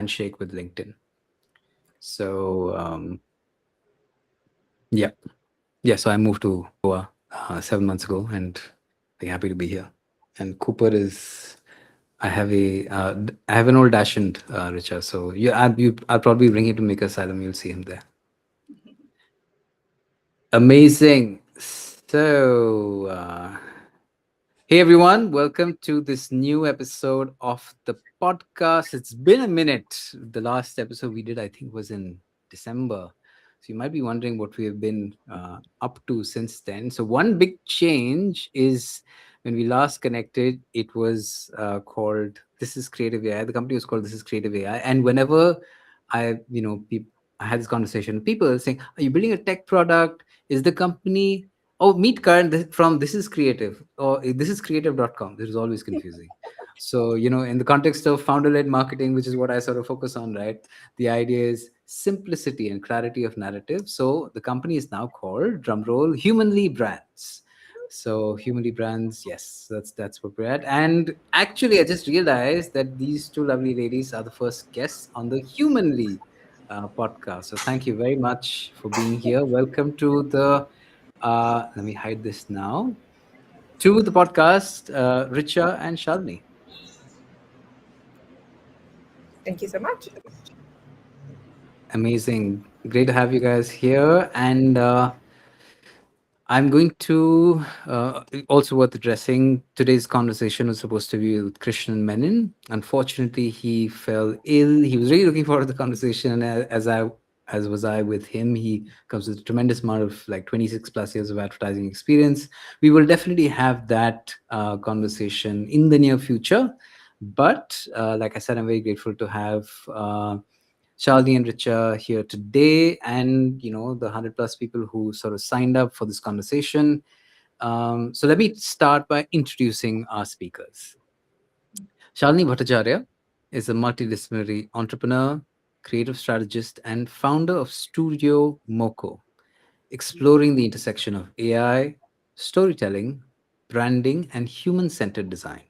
handshake with LinkedIn. So yeah. So I moved to Goa 7 months ago, and very happy to be here. And Cooper is, I have an old Dashund, Richa. So I'll probably bring him to make Asylum. You'll see him there. Amazing. So, hey everyone, welcome to this new episode of the podcast. It's been a minute. The last episode we did, I think, was in December. So you might be wondering what we have been up to since then. So one big change is when we last connected, it was called This is Creative AI. The company was called This is Creative AI. And whenever I had this conversation, people are saying, "Are you building a tech product? Is the company meet Karan from This is Creative or this is creative.com?" This is always confusing. So, in the context of founder-led marketing, which is what I sort of focus on, right? The idea is simplicity and clarity of narrative. So the company is now called, drumroll, Humanly Brands. So Humanly Brands, yes, that's what we're at. And actually, I just realized that these two lovely ladies are the first guests on the Humanly podcast. So thank you very much for being here. Welcome to the, let me hide this now, to the podcast, Richa and Shalini. Thank you so much. Amazing. Great to have you guys here. And I'm going to also worth addressing. Today's conversation was supposed to be with Krishnan Menon. Unfortunately, he fell ill. He was really looking forward to the conversation, as was I with him. He comes with a tremendous amount of 26 plus years of advertising experience. We will definitely have that conversation in the near future. But like I said, I'm very grateful to have Shalini and Richa here today, and the 100 plus people who sort of signed up for this conversation. So let me start by introducing our speakers. Shalini Bhattacharya is a multidisciplinary entrepreneur, creative strategist, and founder of Studio MOKKO, exploring the intersection of AI, storytelling, branding, and human-centered design.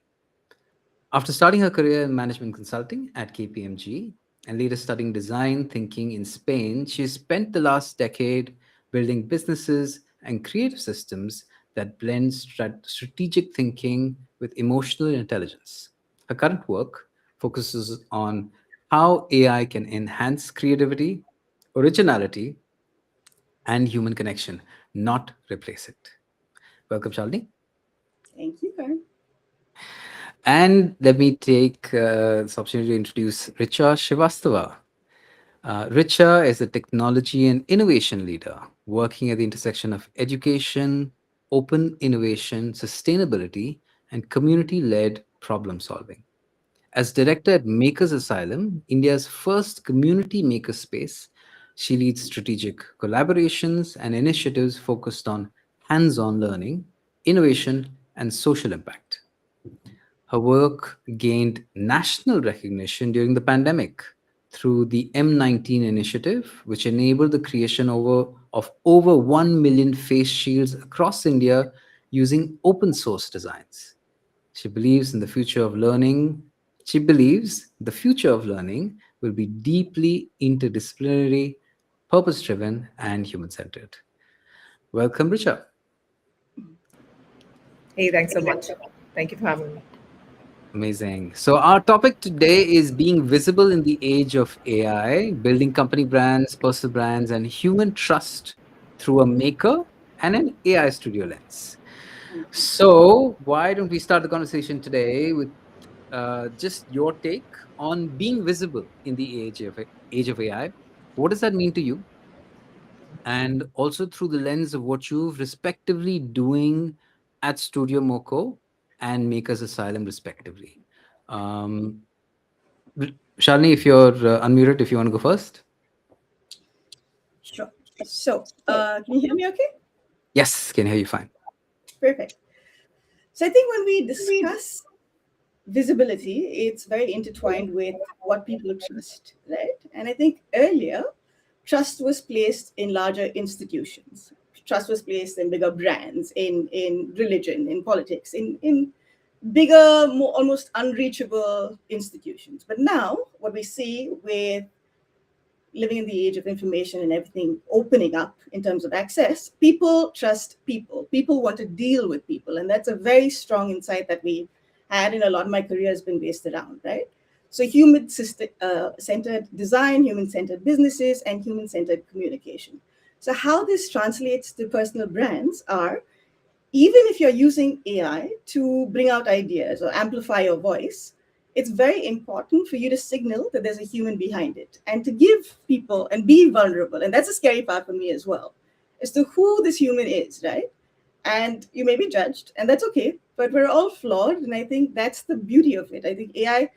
After starting her career in management consulting at KPMG and later studying design thinking in Spain, she spent the last decade building businesses and creative systems that blend strategic thinking with emotional intelligence. Her current work focuses on how AI can enhance creativity, originality, and human connection, not replace it. Welcome, Shalini. Thank you, Karan. And let me take this opportunity to introduce Richa Srivastava. Richa is a technology and innovation leader working at the intersection of education, open innovation, sustainability, and community led problem solving. As director at Makers Asylum, India's first community makerspace, she leads strategic collaborations and initiatives focused on hands on learning, innovation, and social impact. Her work gained national recognition during the pandemic through the M19 initiative, which enabled the creation of over 1 million face shields across India using open source designs. She believes in the future of learning. She believes the future of learning will be deeply interdisciplinary, purpose driven, and human centered. Welcome, Richa. Hey, thanks so much. Thank you for having me. Amazing. So, our topic today is being visible in the age of AI, building company brands, personal brands, and human trust through a maker and an AI studio lens. So, why don't we start the conversation today with just your take on being visible in the age of AI? What does that mean to you? And also through the lens of what you've respectively doing at Studio MOKKO and Makers Asylum, respectively. Um, Shalini, if you're unmuted, if you want to go first. Sure. So, can you hear me okay? Yes, can hear you fine. Perfect. So, I think when we discuss visibility, it's very intertwined with what people trust, right? And I think earlier, trust was placed in larger institutions. Trust was placed in bigger brands, in religion, in politics, in bigger, more almost unreachable institutions. But now, what we see with living in the age of information and everything opening up in terms of access, people trust people. People want to deal with people. And that's a very strong insight that we had in a lot of my career has been based around, right? So human-centered design, human-centered businesses, and human-centered communication. So how this translates to personal brands are, even if you're using AI to bring out ideas or amplify your voice, it's very important for you to signal that there's a human behind it and to give people and be vulnerable. And that's a scary part for me as well, as to who this human is, right? And you may be judged, and that's okay, but we're all flawed. And I think that's the beauty of it. I think AI,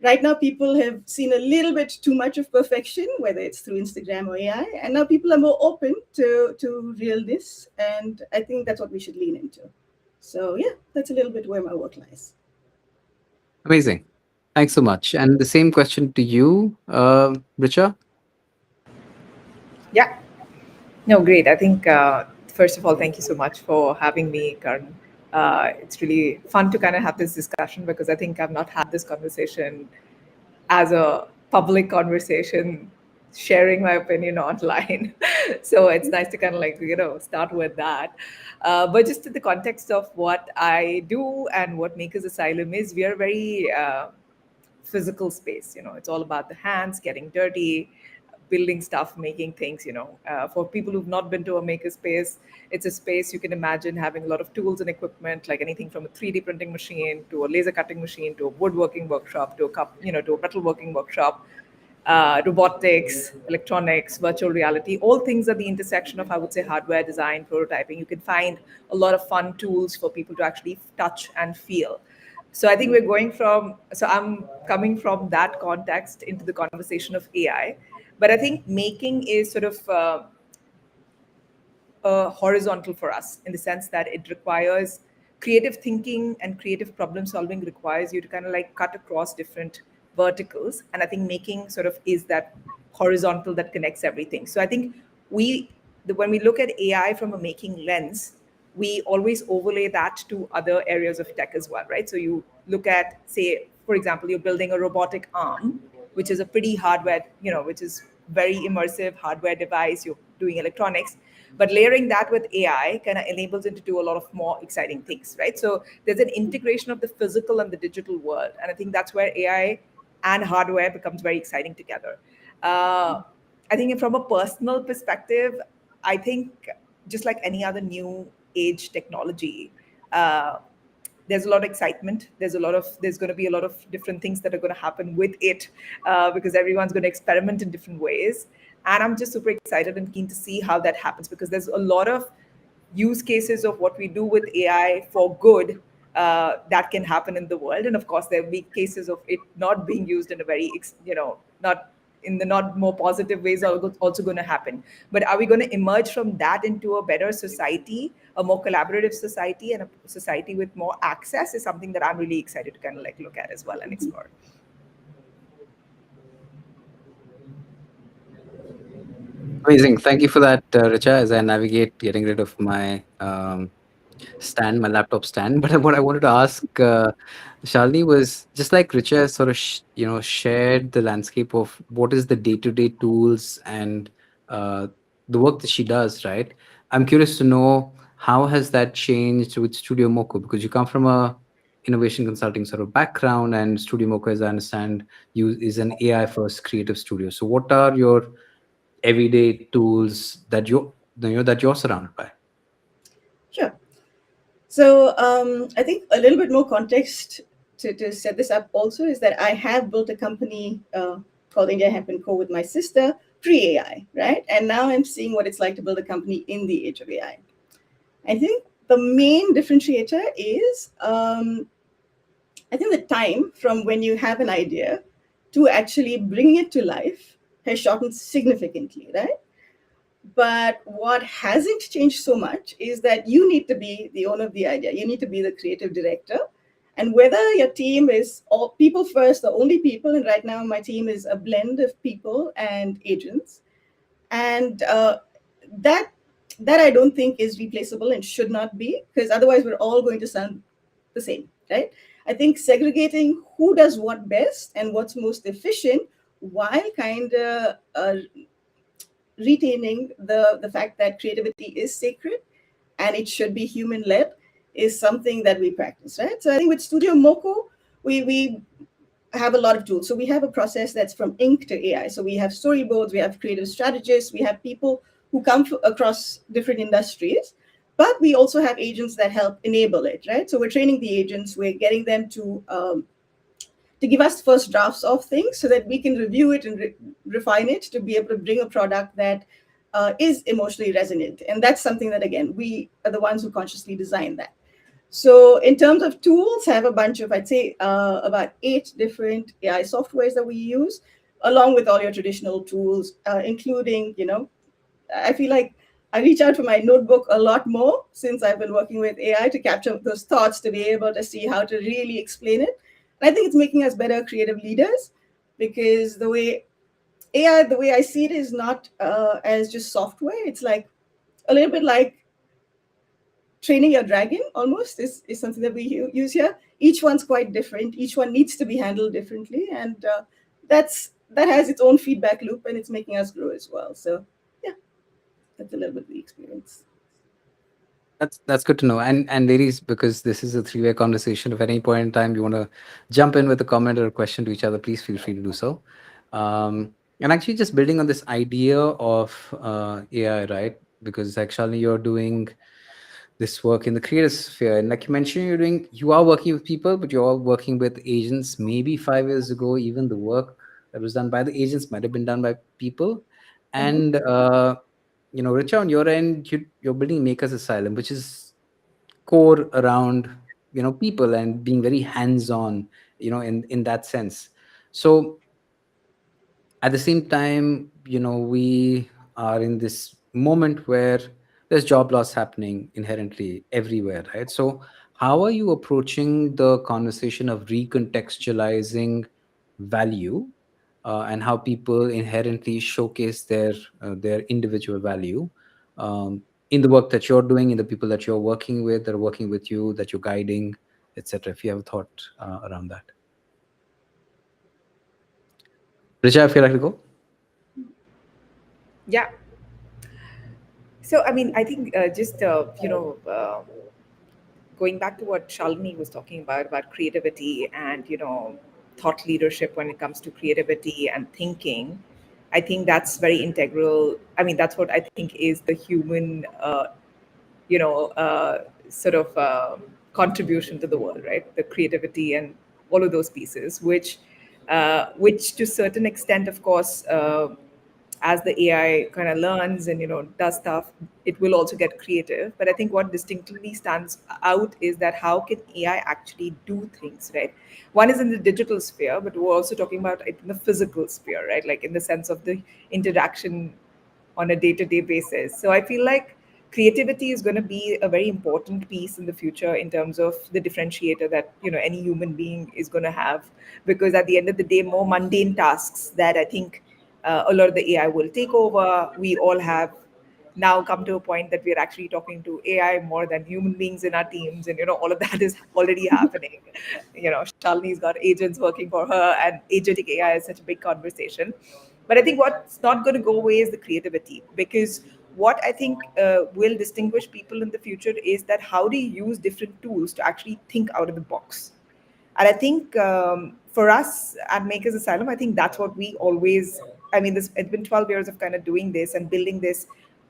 right now, people have seen a little bit too much of perfection, whether it's through Instagram or AI, and now people are more open to realness, and I think that's what we should lean into. So yeah, that's a little bit where my work lies. Amazing. Thanks so much. And the same question to you, Richa. Yeah. No, great. I think, first of all, thank you so much for having me, Karan. It's really fun to kind of have this discussion because I think I've not had this conversation as a public conversation, sharing my opinion online. So it's nice to kind of like, start with that. But just in the context of what I do and what Makers Asylum is, we are very physical space. It's all about the hands getting dirty, building stuff, making things. For people who've not been to a makerspace, it's a space you can imagine having a lot of tools and equipment, like anything from a 3D printing machine to a laser cutting machine to a woodworking workshop to a metalworking workshop, robotics, electronics, virtual reality. All things at the intersection of, I would say, hardware design, prototyping. You can find a lot of fun tools for people to actually touch and feel. So I think I'm coming from that context into the conversation of AI. But I think making is sort of horizontal for us in the sense that it requires creative thinking, and creative problem solving requires you to kind of like cut across different verticals. And I think making sort of is that horizontal that connects everything. So I think when we look at AI from a making lens, we always overlay that to other areas of tech as well, right? So you look at, say, for example, you're building a robotic arm, which is a pretty hardware, which is very immersive hardware device. You're doing electronics, but layering that with AI kind of enables it to do a lot of more exciting things, right? So there's an integration of the physical and the digital world, and I think that's where AI and hardware becomes very exciting together. I think from a personal perspective, I think just like any other new age technology, uh, there's a lot of excitement. There's going to be a lot of different things that are going to happen with it, because everyone's going to experiment in different ways. And I'm just super excited and keen to see how that happens, because there's a lot of use cases of what we do with AI for good, that can happen in the world. And of course, there will be cases of it not being used in a very, not in the not more positive ways are also going to happen. But are we going to emerge from that into a better society, a more collaborative society, and a society with more access is something that I'm really excited to kind of like look at as well and explore. Amazing. Thank you for that, Richa, as I navigate getting rid of my stand, my laptop stand. But what I wanted to ask Shalini was just like Richa sort of shared the landscape of what is the day-to-day tools and the work that she does. Right. I'm curious to know how has that changed with Studio MOKKO, because you come from a innovation consulting sort of background, and Studio MOKKO, as I understand, is an AI first creative studio. So what are your everyday tools that you're surrounded by? Sure. So I think a little bit more context to set this up also is that I have built a company called India Hemp and Co. with my sister pre-AI, right? And now I'm seeing what it's like to build a company in the age of AI. I think the main differentiator is I think the time from when you have an idea to actually bringing it to life has shortened significantly, right? But what hasn't changed so much is that you need to be the owner of the idea. You need to be the creative director. And whether your team is all people first or only people, and right now my team is a blend of people and agents, and that I don't think is replaceable and should not be, because otherwise we're all going to sound the same. right? I think segregating who does what best and what's most efficient, while kind of retaining the fact that creativity is sacred and it should be human led, is something that we practice, right? So I think with Studio MOKKO, we have a lot of tools. So we have a process that's from ink to AI. So we have storyboards, we have creative strategists, we have people who come across different industries, but we also have agents that help enable it, right? So we're training the agents, we're getting them to give us first drafts of things so that we can review it and refine it to be able to bring a product that is emotionally resonant. And that's something that, again, we are the ones who consciously design that. So in terms of tools, I have a bunch of, I'd say, about 8 different AI softwares that we use, along with all your traditional tools, including, I feel like I reach out to my notebook a lot more since I've been working with AI to capture those thoughts, to be able to see how to really explain it. And I think it's making us better creative leaders, because the way I see it, is not as just software. It's like a little bit like training your dragon, almost, is something that we use here. Each one's quite different. Each one needs to be handled differently. And that has its own feedback loop, and it's making us grow as well. So yeah, that's a little bit of the experience. That's good to know. And ladies, because this is a three-way conversation, if at any point in time you want to jump in with a comment or a question to each other, please feel free to do so. And actually, just building on this idea of AI, right? Because actually, you're doing this work in the creative sphere, and like you mentioned, you are working with people, but you're all working with agents. Maybe 5 years ago, even the work that was done by the agents might have been done by people. And Richa, on your end, you're building Makers Asylum, which is core around people and being very hands-on, in that sense. So at the same time, we are in this moment where there's job loss happening inherently everywhere, right? So how are you approaching the conversation of recontextualizing value, and how people inherently showcase their individual value, in the work that you're doing, in the people that you're working with, that are working with you, that you're guiding, etc.? If you have a thought around that. Richa, if you'd like to go. Yeah. So, I mean, I think going back to what Shalini was talking about creativity and, thought leadership when it comes to creativity and thinking, I think that's very integral. I mean, that's what I think is the human, sort of contribution to the world, right? The creativity and all of those pieces, which to a certain extent, of course, as the AI kind of learns and does stuff, it will also get creative. But I think what distinctly stands out is that how can AI actually do things, right? One is in the digital sphere, but we're also talking about it in the physical sphere, right? Like in the sense of the interaction on a day-to-day basis. So I feel like creativity is going to be a very important piece in the future in terms of the differentiator that any human being is going to have, because at the end of the day, more mundane tasks that I think a lot of the AI will take over. We all have now come to a point that we're actually talking to AI more than human beings in our teams, and all of that is already happening. Shalini's got agents working for her, and agentic AI is such a big conversation. But I think what's not going to go away is the creativity, because what I think will distinguish people in the future is that how do you use different tools to actually think out of the box. And I think for us at Makers Asylum, I think that's what we always, I mean, it's been 12 years of kind of doing this and building this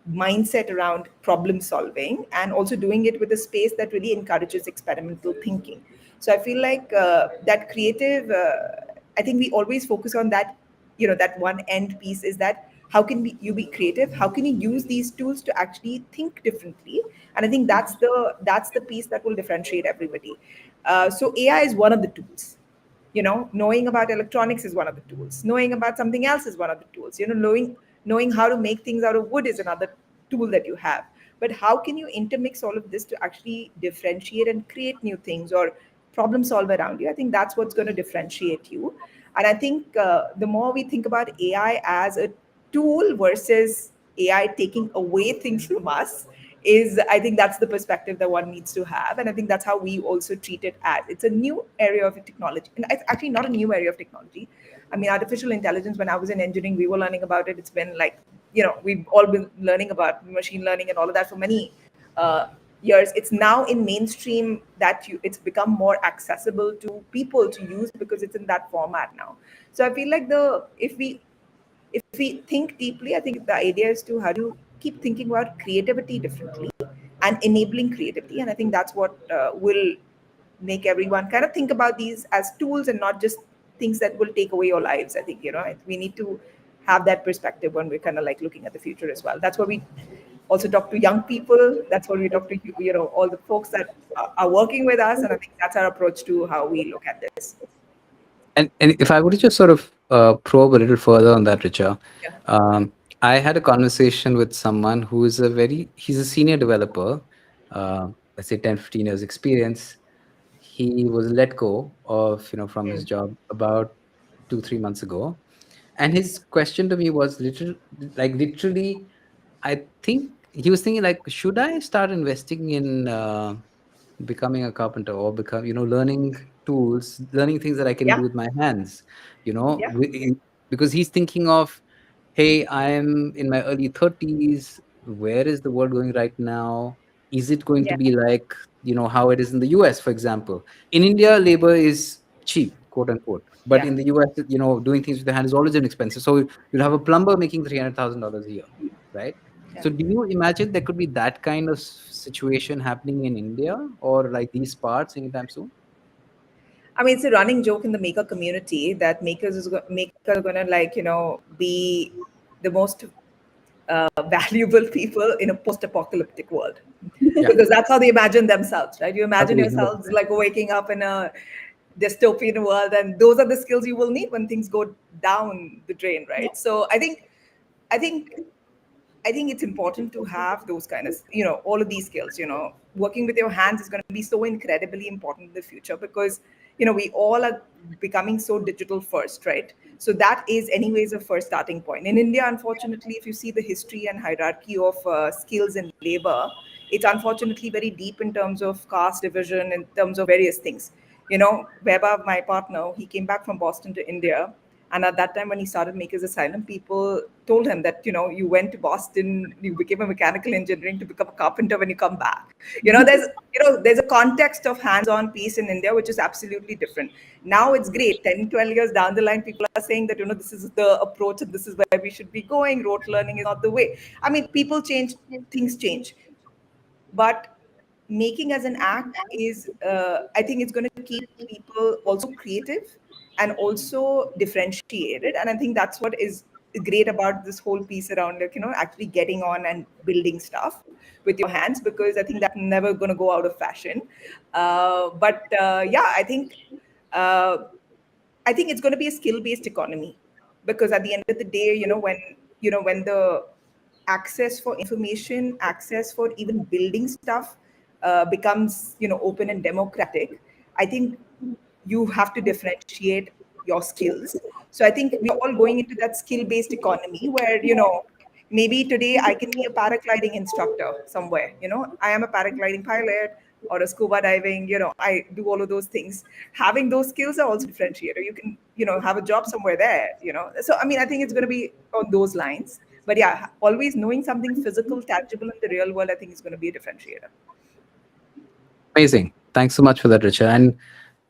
mindset around problem solving, and also doing it with a space that really encourages experimental thinking. So I feel like that creative, I think we always focus on that, that one end piece is that how can you be creative? How can you use these tools to actually think differently? And I think that's the piece that will differentiate everybody. So AI is one of the tools. Knowing about electronics is one of the tools. Knowing about something else is one of the tools. Knowing how to make things out of wood is another tool that you have. But how can you intermix all of this to actually differentiate and create new things or problem solve around you? I think that's what's going to differentiate you. And I think the more we think about AI as a tool versus AI taking away things from us, is, I think that's the perspective that one needs to have. And I think that's how we also treat it as it's a new area of technology. And it's actually not a new area of technology. I mean, artificial intelligence, when I was in engineering, we were learning about it. It's been like, we've all been learning about machine learning and all of that for many uh, years. It's now in mainstream that it's become more accessible to people to use because it's in that format now. So I feel like if we think deeply, I think the idea is to how do you keep thinking about creativity differently and enabling creativity. And I think that's what will make everyone kind of think about these as tools and not just things that will take away your lives. I think, we need to have that perspective when we're kind of like looking at the future as well. That's what we also talk to young people. That's what we talk to, all the folks that are working with us. And I think that's our approach to how we look at this. And if I were to just sort of probe a little further on that, Richa, Yeah. I had a conversation with someone who is he's a senior developer, let's say 10, 15 years experience. He was let go from his Mm. job about 2, 3 months ago. And his question to me was literally, I think he was thinking like, should I start investing in becoming a carpenter or learning tools, learning things that I can do Yeah. with my hands, Yeah. because he's thinking of, hey, I'm in my early 30s. Where is the world going right now? Is it going to Yeah. be like, how it is in the US, for example? In India, labor is cheap, quote unquote. But Yeah. in the US, doing things with the hand is always inexpensive. So you'll have a plumber making $300,000 a year, right? Yeah. So do you imagine there could be that kind of situation happening in India or like these parts anytime soon? I mean, it's a running joke in the maker community that makers are gonna like be the most valuable people in a post-apocalyptic world, Yeah, because that's how they imagine themselves, right? You imagine agree, yourselves 100%. like waking up in a dystopian world, and those are the skills you will need when things go down the drain, right? So I think I think it's important to have those kind of, all of these skills. Working with your hands is going to be so incredibly important in the future because, we all are becoming so digital first, right? So that is, anyways, a first starting point. In India, unfortunately, if you see the history and hierarchy of skills and labor, it's unfortunately very deep in terms of caste division, in terms of various things. Weba, my partner, he came back from Boston to India. And at that time, when he started Makers Asylum, people told him that, you went to Boston, you became a mechanical engineering to become a carpenter when you come back. There's a context of hands-on piece in India, which is absolutely different. Now it's great. 10, 12 years down the line, people are saying that, this is the approach and this is where we should be going. Rote learning is not the way. I mean, people change, things change. But making as an act is, I think it's going to keep people also creative and also differentiated. And I think that's what is great about this whole piece around, like, actually getting on and building stuff with your hands, because I think that's never going to go out of fashion. But yeah, uh, I think it's going to be a skill-based economy, because at the end of the day, when the access for information, access for even building stuff becomes, open and democratic, I think you have to differentiate your skills. So I think we're all going into that skill-based economy where, maybe today I can be a paragliding instructor somewhere. I am a paragliding pilot or a scuba diving, I do all of those things. Having those skills are also differentiator. You can, have a job somewhere there. So I mean, I think it's going to be on those lines. But yeah, always knowing something physical, tangible in the real world, I think is going to be a differentiator. Amazing. Thanks so much for that, Richa.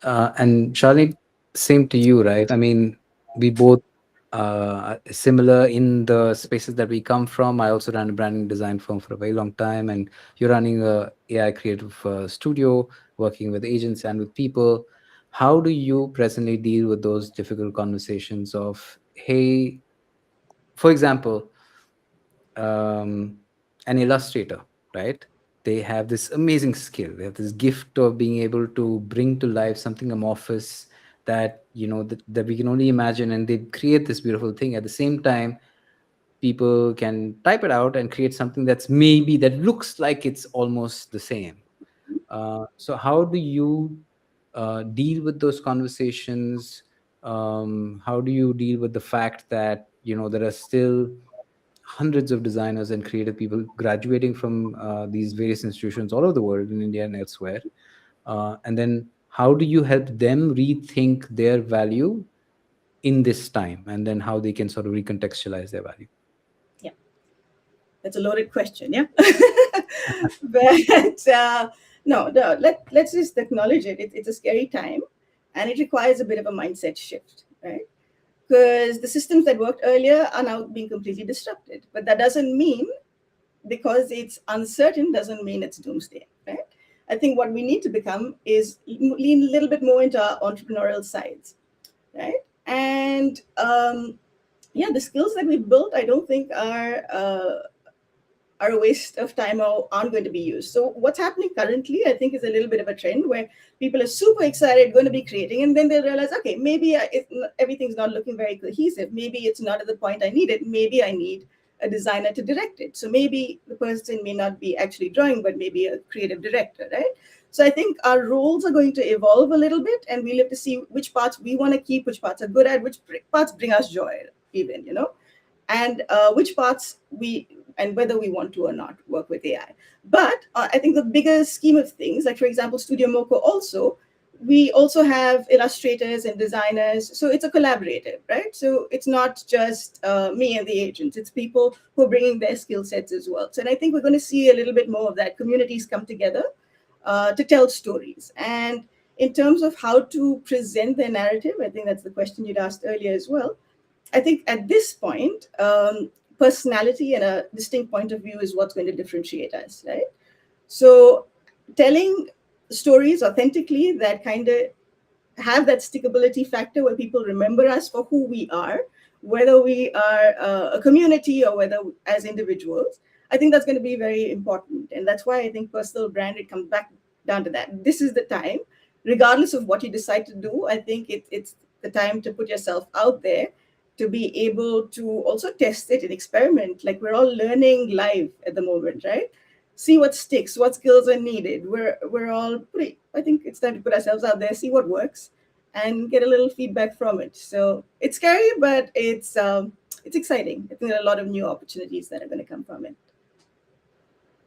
And Charlene, same to you, right? I mean, we both similar in the spaces that we come from. I also ran a branding design firm for a very long time, and you're running a AI creative studio, working with agents and with people. How do you presently deal with those difficult conversations of, hey, for example, an illustrator, right? They have this amazing skill. They have this gift of being able to bring to life something amorphous that that we can only imagine, and they create this beautiful thing. At the same time, people can type it out and create something that looks like it's almost the same. So how do you deal with those conversations? How do you deal with the fact that there are still hundreds of designers and creative people graduating from these various institutions all over the world, in India and elsewhere. And then how do you help them rethink their value in this time, and then how they can sort of recontextualize their value? Yeah, that's a loaded question. Yeah. But no, no, let's just acknowledge it. It's a scary time, and it requires a bit of a mindset shift, right? Because the systems that worked earlier are now being completely disrupted. But that doesn't mean, because it's uncertain, doesn't mean it's doomsday, right? I think what we need to become is lean a little bit more into our entrepreneurial sides, right? And yeah, the skills that we've built, I don't think are a waste of time or aren't going to be used. So what's happening currently, I think, is a little bit of a trend where people are super excited, going to be creating, and then they realize, okay, maybe everything's not looking very cohesive. Maybe it's not at the point I need it. Maybe I need a designer to direct it. So maybe the person may not be actually drawing, but maybe a creative director, right? So I think our roles are going to evolve a little bit, and we'll have to see which parts we want to keep, which parts are good at, which parts bring us joy, even, and which parts and whether we want to or not work with AI. But I think the bigger scheme of things, like for example, Studio MOKKO we also have illustrators and designers. So it's a collaborative, right? So it's not just me and the agents, it's people who are bringing their skill sets as well. So and I think we're going to see a little bit more of that. Communities come together to tell stories. And in terms of how to present their narrative, I think that's the question you'd asked earlier as well. I think at this point, personality and a distinct point of view is what's going to differentiate us, right? So telling stories authentically that kind of have that stickability factor where people remember us for who we are, whether we are a community or whether as individuals, I think that's going to be very important. And that's why I think personal brand, it comes back down to that. This is the time, regardless of what you decide to do, I think it's the time to put yourself out there, to be able to also test it and experiment. Like we're all learning live at the moment, right? See what sticks, what skills are needed. We're all pretty, I think it's time to put ourselves out there, see what works, and get a little feedback from it. So it's scary, but it's exciting. I think there are a lot of new opportunities that are going to come from it.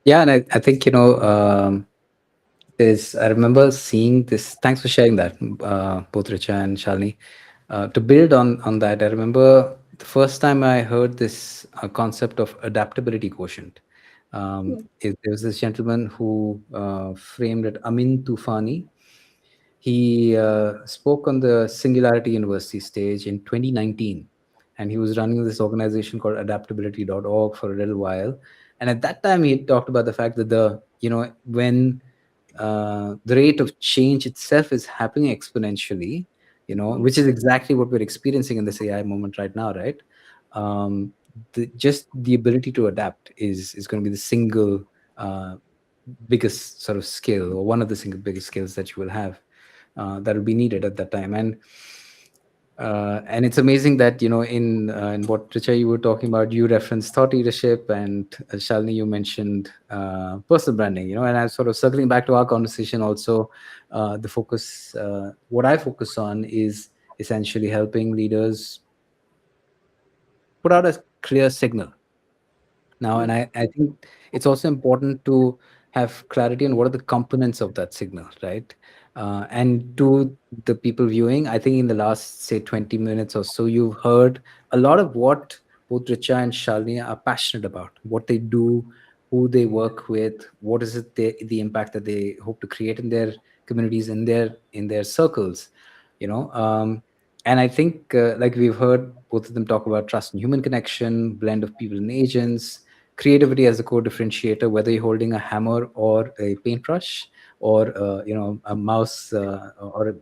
Yeah, and I think I remember seeing this. Thanks for sharing that, both Richa and Shalini. To build on that, I remember the first time I heard this concept of adaptability quotient. There was this gentleman who framed it, Amin Tufani. He spoke on the Singularity University stage in 2019, and he was running this organization called adaptability.org for a little while. And at that time, he talked about the fact that when the rate of change itself is happening exponentially, which is exactly what we're experiencing in this AI moment right now, right? Just the ability to adapt is going to be the single biggest sort of skill, or one of the single biggest skills that you will have that will be needed at that time. And it's amazing that in what Richa you were talking about, you referenced thought leadership, and Shalini, you mentioned personal branding. And I'm sort of circling back to our conversation also. The focus, what I focus on, is essentially helping leaders put out a clear signal now. And I think it's also important to have clarity on what are the components of that signal, right? And to the people viewing, I think in the last, say, 20 minutes or so, you've heard a lot of what both Richa and Shalini are passionate about, what they do, who they work with, what is it the impact that they hope to create in their communities, in their circles, and I think, like we've heard both of them talk about trust and human connection, blend of people and agents, creativity as a core differentiator, whether you're holding a hammer or a paintbrush, or a mouse, or a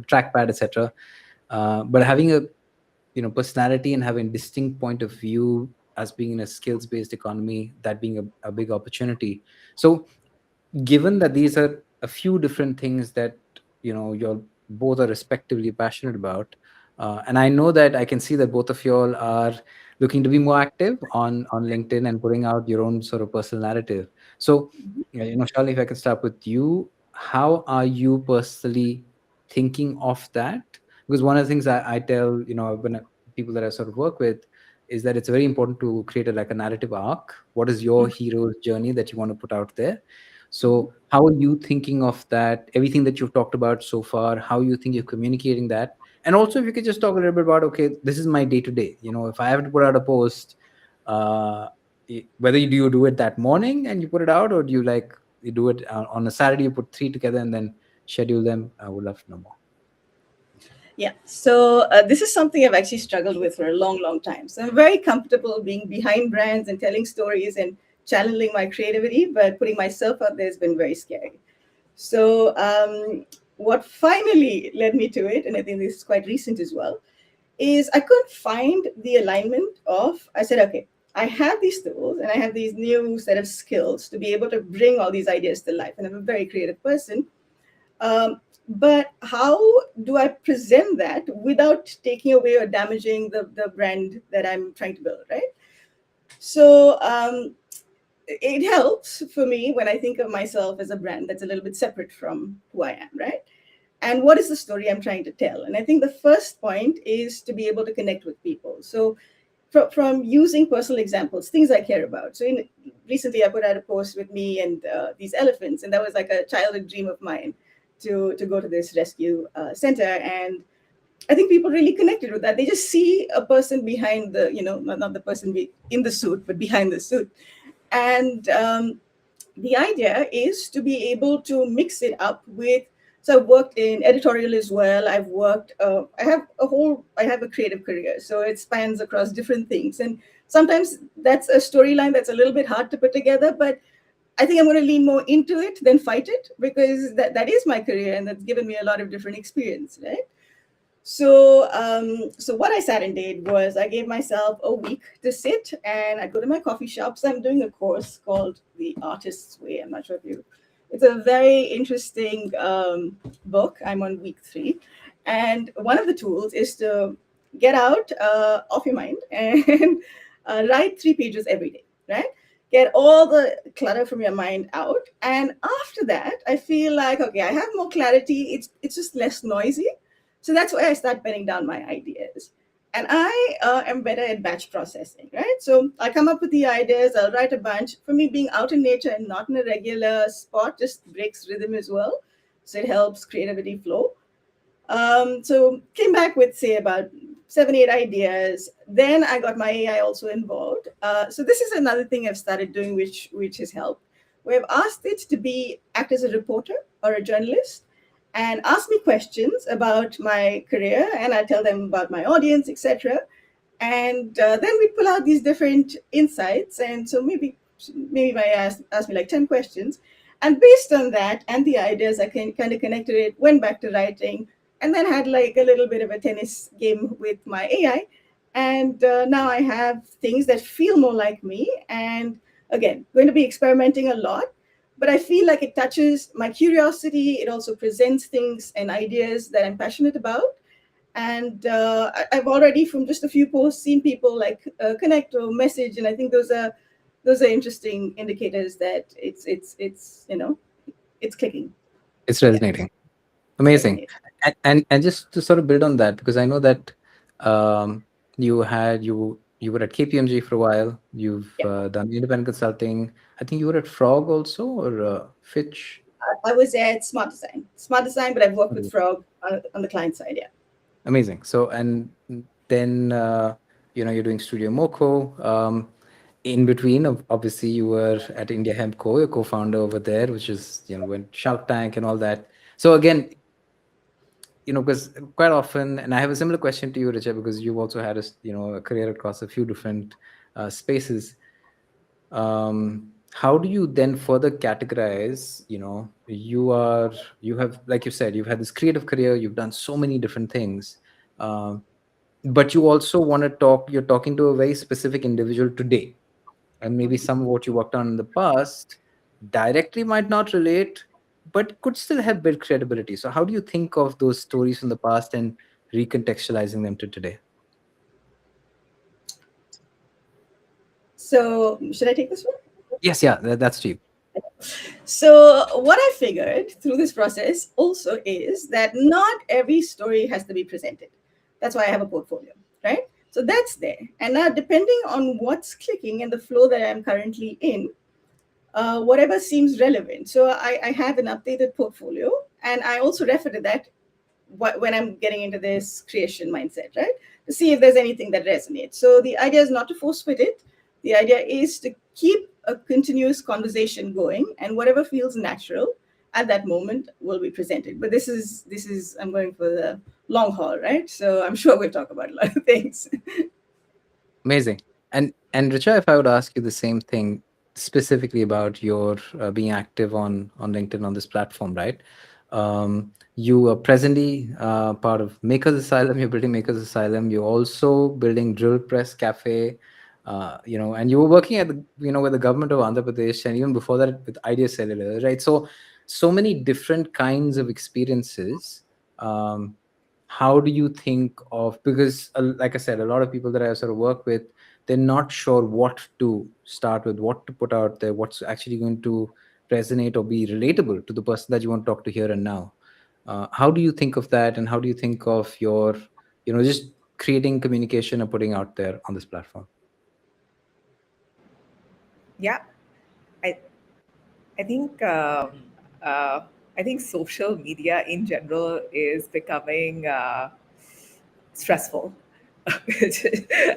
trackpad, etc. But having a personality and having distinct point of view, as being in a skills-based economy, that being a big opportunity. So given that these are a few different things that you're both are respectively passionate about, and I know that I can see that both of you all are looking to be more active on LinkedIn and putting out your own sort of personal narrative. So Shalini, if I can start with you, how are you personally thinking of that? Because one of the things I tell when people that I sort of work with, is that it's very important to create like a narrative arc. What is your hero's journey that you want to put out there? So how are you thinking of that? Everything that you've talked about so far, how you think you're communicating that? And also, if you could just talk a little bit about, okay, this is my day to day. If I have to put out a post, uh, whether you do it that morning and you put it out, or do you do it on a Saturday, you put three together and then schedule them? I would love to know more. Yeah, so this is something I've actually struggled with for a long, long time. So I'm very comfortable being behind brands and telling stories and channeling my creativity, but putting myself out there has been very scary. So what finally led me to it, and I think this is quite recent as well, is I couldn't find the alignment of, I said, okay, I have these tools and I have these new set of skills to be able to bring all these ideas to life. And I'm a very creative person. But how do I present that without taking away or damaging the brand that I'm trying to build, right? So it helps for me when I think of myself as a brand that's a little bit separate from who I am, right? And what is the story I'm trying to tell? And I think the first point is to be able to connect with people. So from using personal examples, things I care about. So recently I put out a post with me and these elephants, and that was like a childhood dream of mine to go to this rescue center. And I think people really connected with that. They just see a person behind the, not the person in the suit, but behind the suit. And the idea is to be able to mix it up with, so I've worked in editorial as well. I've worked, I have a creative career. So it spans across different things. And sometimes that's a storyline that's a little bit hard to put together, but I think I'm going to lean more into it than fight it, because that is my career and that's given me a lot of different experience, right? So what I sat and did was I gave myself a week to sit, and I'd go to my coffee shops. I'm doing a course called The Artist's Way. I'm not sure if it's a very interesting book. I'm on week 3. And one of the tools is to get out of your mind and write 3 pages every day, right? Get all the clutter from your mind out. And after that, I feel like, okay, I have more clarity. It's just less noisy. So that's why I start penning down my ideas. And I am better at batch processing, right? So I come up with the ideas, I'll write a bunch. For me, being out in nature and not in a regular spot just breaks rhythm as well. So it helps creativity flow. So came back with, say, about 7, 8 ideas. Then I got my AI also involved. So this is another thing I've started doing, which has helped. We've asked it to act as a reporter or a journalist and ask me questions about my career, and I tell them about my audience, etc. And then we pull out these different insights. And so maybe my ask me like 10 questions. And based on that and the ideas, I kind of connected it, went back to writing, and then had like a little bit of a tennis game with my AI. And now I have things that feel more like me. And again, going to be experimenting a lot, but I feel like it touches my curiosity. It also presents things and ideas that I'm passionate about. And I've already, from just a few posts, seen people like connect or message. And I think those are interesting indicators that it's clicking. It's resonating. Amazing. And just to sort of build on that, because I know that you were at KPMG for a while. You've done independent consulting. I think you were at Frog also, or Fitch. I was at Smart Design, but I've worked with Frog on the client side. Yeah. Amazing. So, and then you're doing Studio MOKKO. In between, obviously, you were at India Hemp Co, your co-founder over there, which is went Shark Tank and all that. So again, because quite often, and I have a similar question to you, Richa, because you've also had a career across a few different spaces. How do you then further categorize? You have, like you said, you've had this creative career, you've done so many different things, but you also want to talk. You're talking to a very specific individual today, and maybe some of what you worked on in the past directly might not relate, but could still help build credibility. So how do you think of those stories from the past and recontextualizing them to today? So should I take this one? Yes, yeah, that's cheap. So what I figured through this process also is that not every story has to be presented. That's why I have a portfolio, right? So that's there. And now, depending on what's clicking and the flow that I'm currently in, whatever seems relevant. So I have an updated portfolio, and I also refer to that when I'm getting into this creation mindset, right? To see if there's anything that resonates. So the idea is not to force fit it. The idea is to keep a continuous conversation going, and whatever feels natural at that moment will be presented. But this is I'm going for the long haul, right? So I'm sure we'll talk about a lot of things. Amazing. And Richa, if I would ask you the same thing specifically about your being active on LinkedIn on this platform, right? You are presently part of Makers Asylum. You're building Makers Asylum. You're also building Drill Press Cafe. And you were working at with the government of Andhra Pradesh, and even before that with Idea Cellular, right? So many different kinds of experiences. How do you think of, because like I said, a lot of people that I sort of work with, they're not sure what to start with, what to put out there, what's actually going to resonate or be relatable to the person that you want to talk to here and now. How do you think of that, and how do you think of your just creating communication and putting out there on this platform? Yeah, I I think uh, I think social media in general is becoming stressful.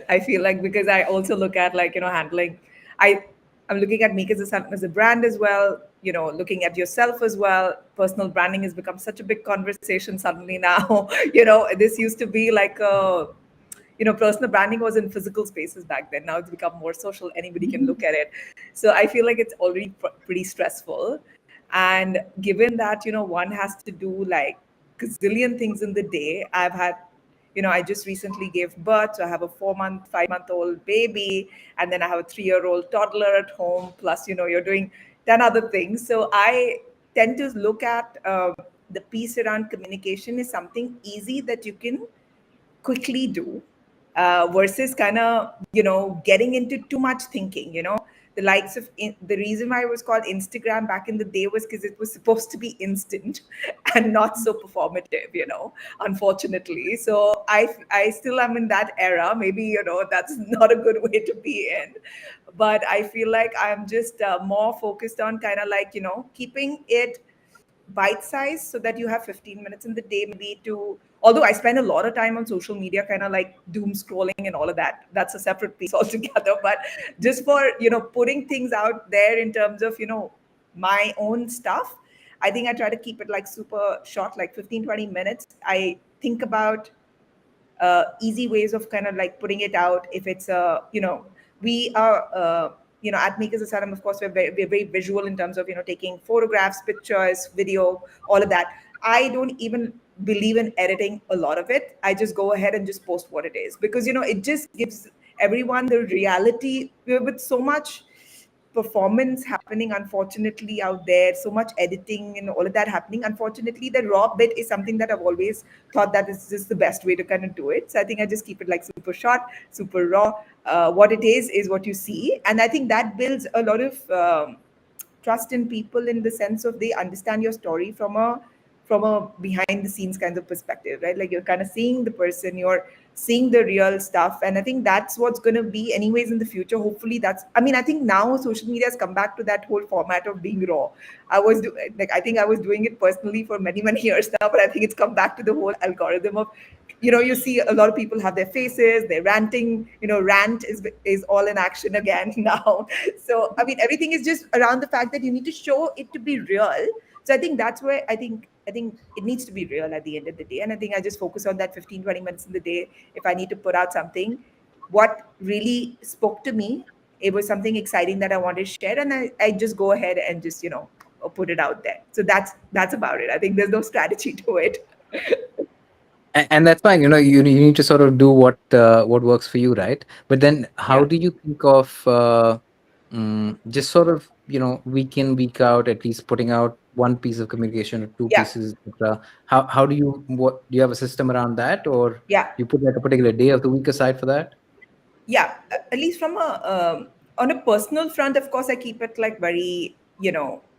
I feel like, because I also look at, like, handling. I I'm looking at Make as a brand as well. Looking at yourself as well. Personal branding has become such a big conversation suddenly now. This used to be like a personal branding was in physical spaces back then. Now it's become more social. Anybody can look at it. So I feel like it's already pretty stressful. And given that, one has to do like gazillion things in the day. I just recently gave birth. So I have a 5-month-old baby, and then I have a 3-year-old toddler at home. Plus, you're doing 10 other things. So I tend to look at the piece around communication is something easy that you can quickly do, versus kind of getting into too much thinking. The likes of the reason why it was called Instagram back in the day was because it was supposed to be instant and not so performative, unfortunately. So I still am in that era. Maybe that's not a good way to be in, but I feel like I'm just more focused on kind of like keeping it bite size, so that you have 15 minutes in the day, maybe, to, although I spend a lot of time on social media kind of like doom scrolling and all of that. That's a separate piece altogether. But just for putting things out there in terms of my own stuff, I think I try to keep it like super short, like 15-20 minutes. I think about easy ways of kind of like putting it out. If it's we are at Makers Asylum, of course, we're very visual in terms of taking photographs, pictures, video, all of that. I don't even believe in editing a lot of it. I just go ahead and just post what it is, because it just gives everyone the reality. With so much performance happening, unfortunately, out there, so much editing and all of that happening, unfortunately, the raw bit is something that I've always thought that is just the best way to kind of do it. So I think I just keep it like super short, super raw. What it is what you see, and I think that builds a lot of trust in people, in the sense of they understand your story from a behind the scenes kinds of perspective, right? Like, you're kind of seeing the person, you're seeing the real stuff. And I think that's what's going to be anyways in the future. Hopefully that's, I mean, I think now social media has come back to that whole format of being raw. I think I was doing it personally for many, many years now, but I think it's come back to the whole algorithm of, you see a lot of people have their faces, they're ranting, rant is all in action again now. So I mean, everything is just around the fact that you need to show it to be real. So I think that's where I think it needs to be real at the end of the day. And I think I just focus on that 15-20 minutes in the day. If I need to put out something, what really spoke to me, it was something exciting that I wanted to share, and I just go ahead and just put it out there. So that's about it. I think there's no strategy to it. And that's fine. You need to sort of do what works for you, right? But then how Yeah. do you think of just sort of week in, week out, at least putting out one piece of communication or two Yeah. pieces, etc. How do you, what do you have a system around that, or Yeah. you put like a particular day of the week aside for that? Yeah, at least from a on a personal front, of course, I keep it like very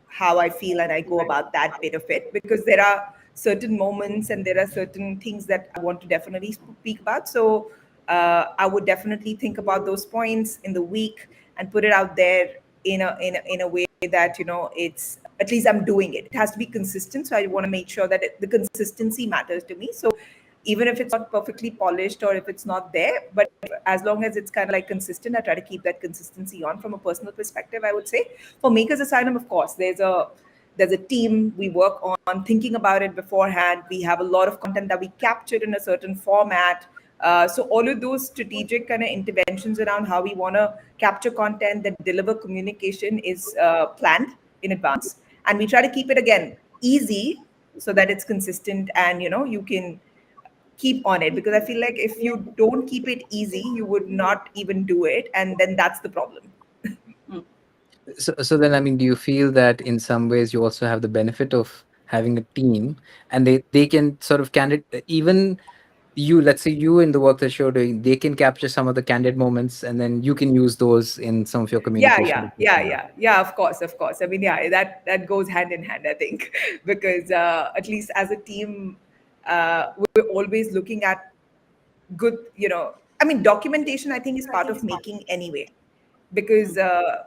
how I feel, and I go about that bit of it, because there are certain moments and there are certain things that I want to definitely speak about. So I would definitely think about those points in the week and put it out there in a way that, it's at least I'm doing it. It has to be consistent. So I want to make sure that the consistency matters to me. So even if it's not perfectly polished or if it's not there, but as long as it's kind of like consistent, I try to keep that consistency on from a personal perspective, I would say. For Makers Asylum, of course, there's a team. We work on thinking about it beforehand. We have a lot of content that we captured in a certain format. So all of those strategic kind of interventions around how we want to capture content that deliver communication is planned in advance, and we try to keep it again easy so that it's consistent and you can keep on it, because I feel like if you don't keep it easy, you would not even do it, and then that's the problem. So then, I mean, do you feel that in some ways you also have the benefit of having a team, and they can sort of candid, even you, let's say you in the work that you're doing, they can capture some of the candid moments, and then you can use those in some of your Yeah, communication yeah, that you're yeah, putting out. yeah, yeah, of course. I mean, yeah, that goes hand in hand, I think. Because at least as a team, we're always looking at good, I mean, documentation, I think, is part of making anyway, because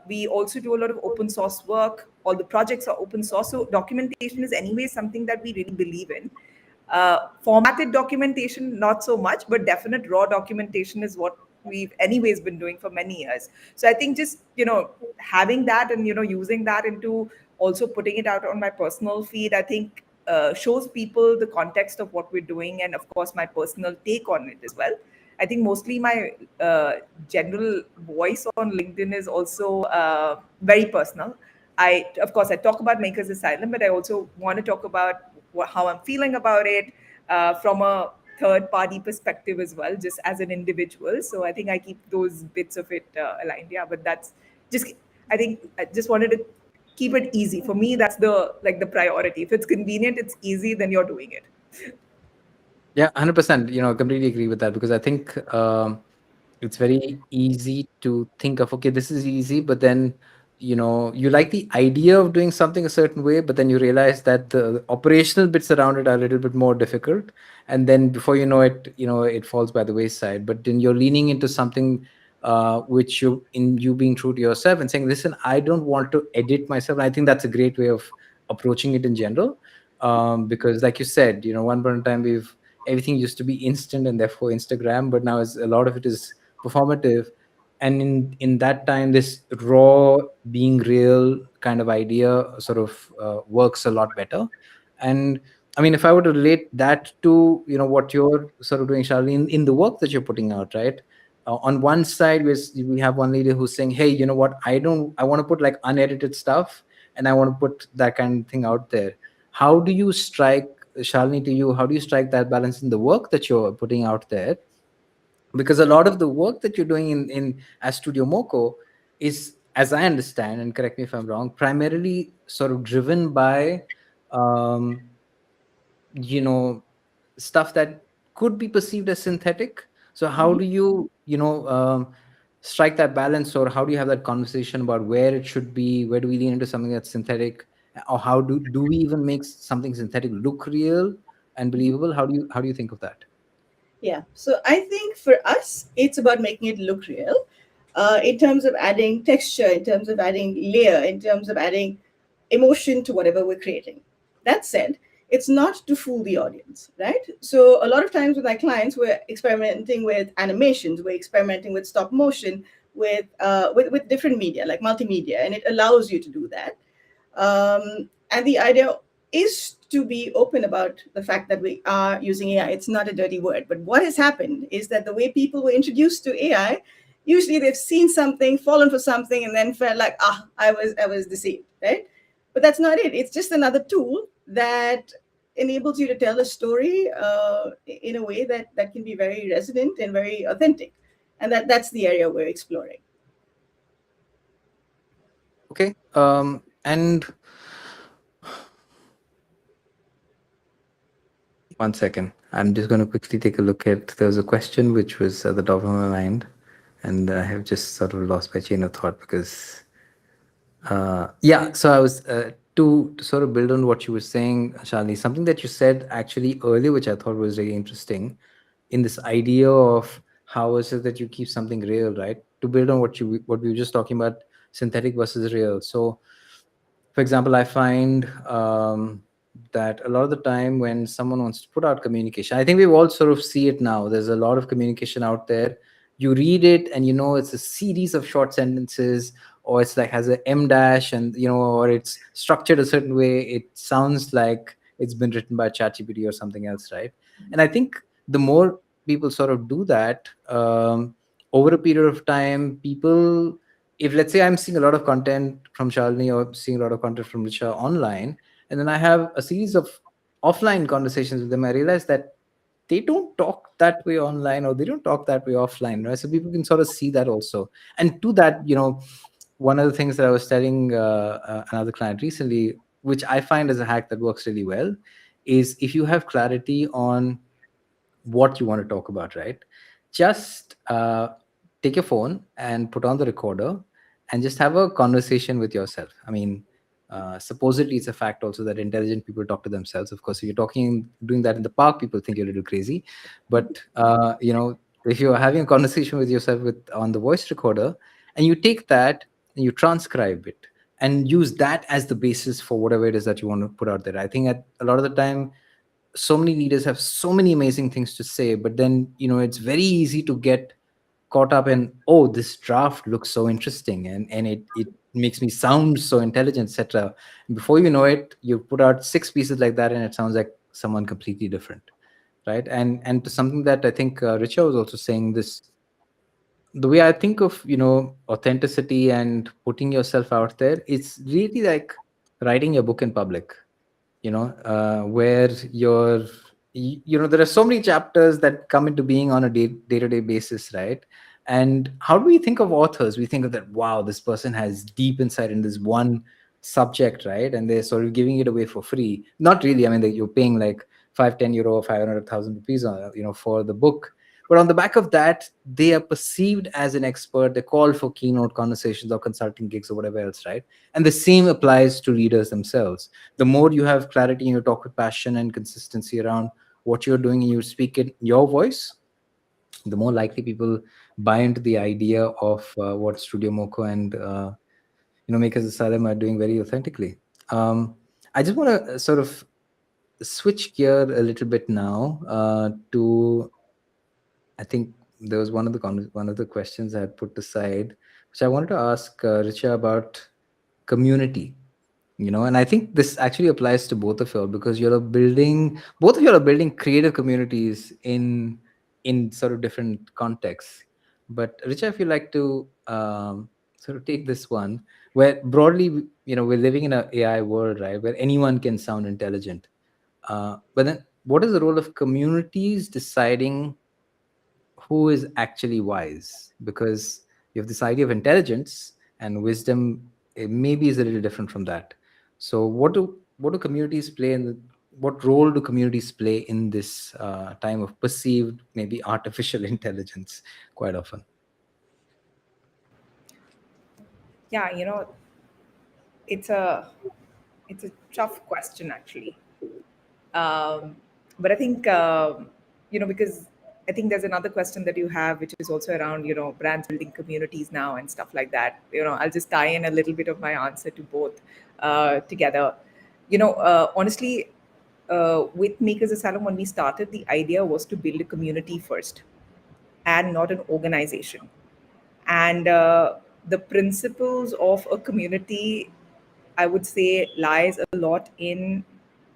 we also do a lot of open source work. All the projects are open source, so documentation is anyway something that we really believe in. Formatted documentation, not so much, but definite raw documentation is what we've anyways been doing for many years. So I think just having that and using that into also putting it out on my personal feed, I think shows people the context of what we're doing, and of course my personal take on it as well. I think mostly my general voice on LinkedIn is also very personal. Of course, I talk about Makers Asylum, but I also want to talk about how I'm feeling about it from a third party perspective as well, just as an individual. So I think I keep those bits of it aligned. Yeah, but that's just, I think I just wanted to keep it easy. For me, that's the priority. If it's convenient, it's easy, then you're doing it. Yeah, 100%. Completely agree with that, because I think it's very easy to think of, okay, this is easy, but then you like the idea of doing something a certain way, but then you realize that the operational bits around it are a little bit more difficult, and then before you know it, it falls by the wayside. But then you're leaning into something which you being true to yourself and saying, listen, I don't want to edit myself. And I think that's a great way of approaching it in general, because like you said, one point in time, everything used to be instant and therefore Instagram, but now a lot of it is performative. And in that time, this raw, being real kind of idea sort of works a lot better. And I mean, if I were to relate that to what you're sort of doing, Charlie, in the work that you're putting out, right? On one side, we have one leader who's saying, hey, you know what, I want to put like unedited stuff, and I want to put that kind of thing out there. How do you strike, Shalini, to you, how do you strike that balance in the work that you're putting out there? Because a lot of the work that you're doing in as Studio MOKKO is, as I understand, and correct me if I'm wrong, primarily sort of driven by um, you know stuff that could be perceived as synthetic. So how do you strike that balance, or how do you have that conversation about where it should be, where do we lean into something that's synthetic, or how do we even make something synthetic look real and believable? How do you think of that? Yeah. So I think for us, it's about making it look real, in terms of adding texture, in terms of adding layer, in terms of adding emotion to whatever we're creating. That said, it's not to fool the audience, right? So a lot of times with my clients, we're experimenting with animations, we're experimenting with stop motion, with different media like multimedia, and it allows you to do that. And the idea is to be open about the fact that we are using AI. It's not a dirty word. But what has happened is that the way people were introduced to AI, usually they've seen something, fallen for something, and then felt like, I was deceived, right? But that's not it. It's just another tool that enables you to tell a story in a way that can be very resonant and very authentic. And that's the area we're exploring. Okay. And one second. I'm just going to quickly take a look at. There was a question which was at the top of my mind, and I have just sort of lost my chain of thought because, yeah. So I was to sort of build on what you were saying, Shalini. Something that you said actually earlier, which I thought was really interesting, in this idea of how is it that you keep something real, right? To build on what we were just talking about, synthetic versus real. So for example, I find that a lot of the time when someone wants to put out communication, I think we all sort of see it now. There's a lot of communication out there. You read it and you know it's a series of short sentences, or it's like has a M dash, and or it's structured a certain way. It sounds like it's been written by ChatGPT or something else, right? And I think the more people sort of do that, over a period of time, people, if let's say I'm seeing a lot of content from Shalini or seeing a lot of content from Richa online, and then I have a series of offline conversations with them, I realize that they don't talk that way online, or they don't talk that way offline, right? So people can sort of see that also. And to that, one of the things that I was telling another client recently, which I find as a hack that works really well, is if you have clarity on what you want to talk about, right? Just take your phone and put on the recorder and just have a conversation with yourself. I mean, supposedly it's a fact also that intelligent people talk to themselves. Of course, if you're doing that in the park, people think you're a little crazy. But if you're having a conversation with yourself on the voice recorder, and you take that and you transcribe it and use that as the basis for whatever it is that you want to put out there. I think at a lot of the time, so many leaders have so many amazing things to say, but then it's very easy to get caught up in, oh, this draft looks so interesting, and it makes me sound so intelligent, etc. Before you know it, you put out 6 pieces like that and it sounds like someone completely different, right? And to something that I think Richa was also saying, this, the way I think of authenticity and putting yourself out there, it's really like writing your book in public, where there are so many chapters that come into being on a day-to-day basis, right? And how do we think of authors? We think of that, wow, this person has deep insight in this one subject, right? And they're sort of giving it away for free. Not really. I mean, you're paying like 5, 10 euro, 500,000 rupees on, for the book. But on the back of that, they are perceived as an expert. They're called for keynote conversations or consulting gigs or whatever else, right? And the same applies to readers themselves. The more you have clarity and you talk with passion and consistency around what you're doing and you speak in your voice, the more likely people buy into the idea of what Studio MOKKO and Makers Asylum are doing very authentically. I just want to sort of switch gear a little bit now to, I think there was one of the questions I had put aside, which I wanted to ask Richa about community. And I think this actually applies to both of you all, because both of you are building creative communities in sort of different contexts. But Richa, if you like to sort of take this one, where broadly, we're living in an AI world, right, where anyone can sound intelligent. But then what is the role of communities deciding who is actually wise? Because you have this idea of intelligence, and wisdom, it maybe is a little different from that. So what do communities play in what role do communities play in this time of perceived, maybe artificial intelligence quite often? Yeah, it's a it's a tough question actually. But I think because I think there's another question that you have, which is also around brands building communities now and stuff like that. I'll just tie in a little bit of my answer to both together. Honestly, with Makers Asylum, when we started, the idea was to build a community first and not an organization. And the principles of a community, I would say, lies a lot in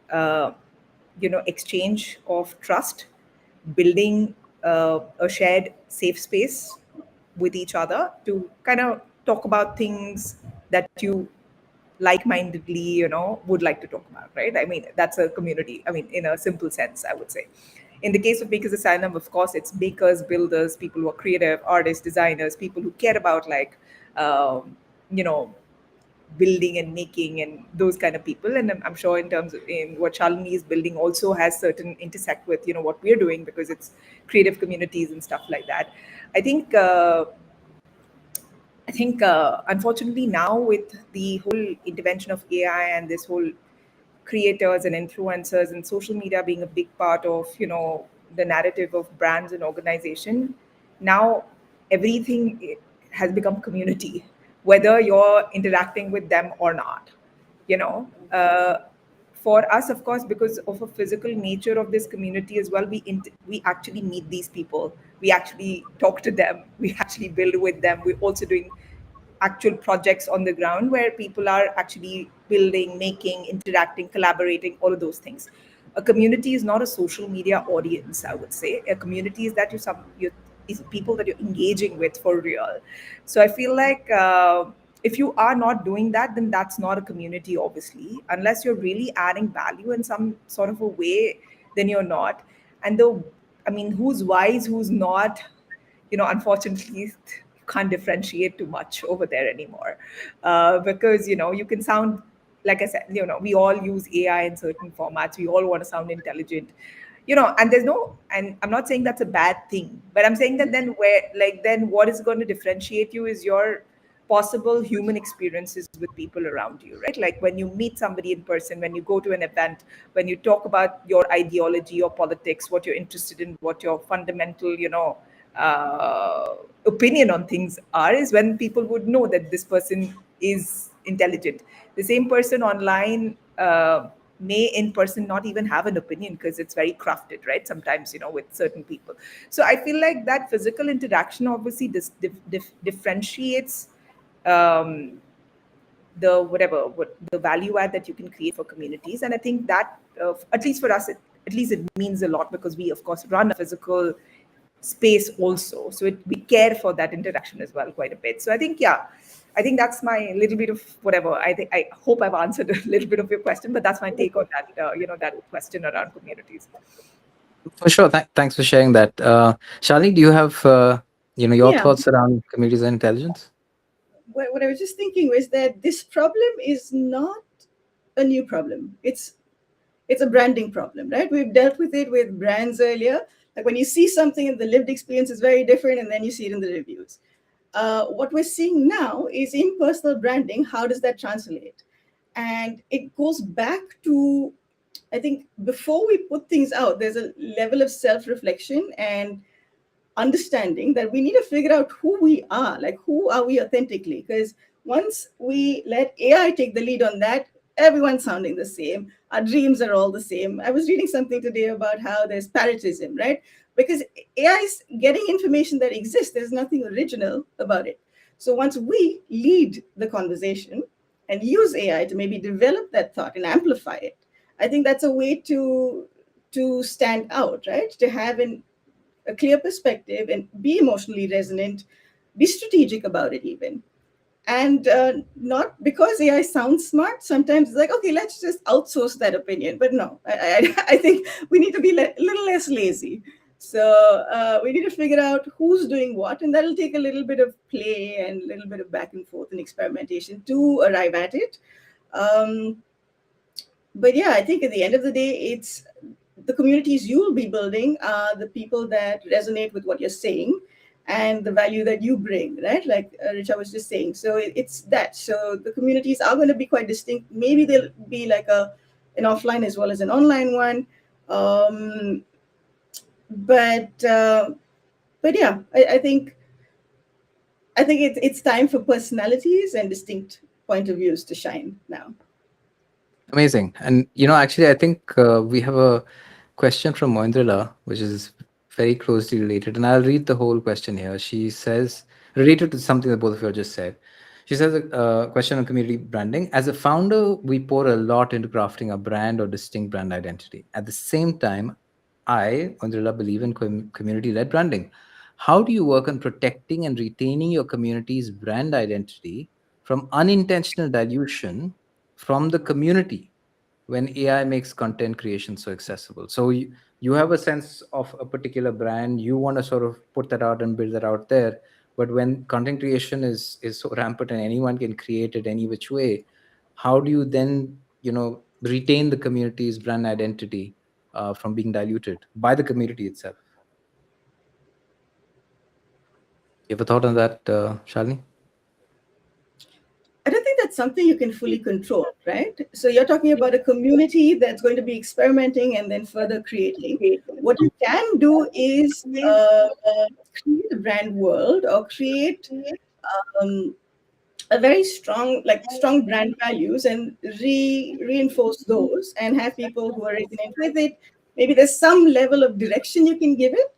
uh, exchange of trust, building a shared safe space with each other to kind of talk about things that you like-mindedly would like to talk about, right? I mean, that's a community, I mean, in a simple sense, I would say. In the case of Makers Asylum, of course, it's makers, builders, people who are creative, artists, designers, people who care about like you know building and making and those kind of people. And I'm sure in terms of in what Shalini is building also has certain intersect with what we're doing, because it's creative communities and stuff like that. I think unfortunately now, with the whole intervention of AI and this whole creators and influencers and social media being a big part of the narrative of brands and organization, now everything has become community, whether you're interacting with them or not. You know, for us, of course, because of a physical nature of this community as well, we actually meet these people, we actually talk to them, we actually build with them. We're also doing actual projects on the ground where people are actually building, making, interacting, collaborating, all of those things. A community is not a social media audience, I would say. A community is that you is people that you're engaging with for real. So I feel like if you are not doing that, then that's not a community, obviously, unless you're really adding value in some sort of a way. Then you're not. And the I mean, who's wise, who's not, unfortunately, you can't differentiate too much over there anymore, because you can sound, like I said, we all use AI in certain formats. We all want to sound intelligent, and and I'm not saying that's a bad thing, but I'm saying that then what is going to differentiate you is your possible human experiences with people around you, right? Like when you meet somebody in person, when you go to an event, when you talk about your ideology, your politics, what you're interested in, what your fundamental, uh, opinion on things are, is when people would know that this person is intelligent. The same person online may in person not even have an opinion because it's very crafted, right? Sometimes, with certain people. So I feel like that physical interaction obviously differentiates um, the value add that you can create for communities. And I think that at least for us, at least it means a lot, because we of course run a physical space also, so we care for that interaction as well quite a bit. So I think, yeah, I think that's my little bit of whatever. I hope I've answered a little bit of your question, but that's my take on that, that question around communities. For sure. Thanks for sharing that. Shalini, do you have your Yeah. thoughts around communities and intelligence? What I was just thinking was that this problem is not a new problem. It's a branding problem, right? We've dealt with it with brands earlier. Like when you see something and the lived experience is very different, and then you see it in the reviews. What we're seeing now is in personal branding. How does that translate? And it goes back to, I think, before we put things out, there's a level of self reflection and understanding that we need to figure out who we are, like who are we authentically? Because once we let AI take the lead on that, everyone's sounding the same. Our dreams are all the same. I was reading something today about how there's parrotism, right? Because AI is getting information that exists. There's nothing original about it. So once we lead the conversation and use AI to maybe develop that thought and amplify it, I think that's a way to stand out, right? To have a clear perspective and be emotionally resonant, be strategic about it even. And not because AI sounds smart, sometimes it's like, okay, let's just outsource that opinion. But no, I think we need to be a little less lazy. So we need to figure out who's doing what, and that'll take a little bit of play and a little bit of back and forth and experimentation to arrive at it. Um, but yeah, I think at the end of the day, it's the communities you'll be building are the people that resonate with what you're saying and the value that you bring, right? Like Richa was just saying. So it's that. So the communities are going to be quite distinct. Maybe they'll be like an offline as well as an online one. Um, but uh, but yeah, I think it's time for personalities and distinct point of views to shine now. Amazing. And actually, I think we have a question from Moindrila, which is very closely related. And I'll read the whole question here. She says, related to something that both of you just said. She says a question on community branding. As a founder, we pour a lot into crafting a brand or distinct brand identity. At the same time, I, Moindrila, believe in community-led branding. How do you work on protecting and retaining your community's brand identity from unintentional dilution from the community when AI makes content creation so accessible? So you have a sense of a particular brand, you want to sort of put that out and build that out there. But when content creation is so rampant and anyone can create it any which way, how do you then retain the community's brand identity from being diluted by the community itself? You have a thought on that, Shalini? I don't think that's something you can fully control, right? So you're talking about a community that's going to be experimenting and then further creating. What you can do is create a brand world, or create um, a very strong, like strong brand values, and reinforce those, and have people who are resonant with it. Maybe there's some level of direction you can give it.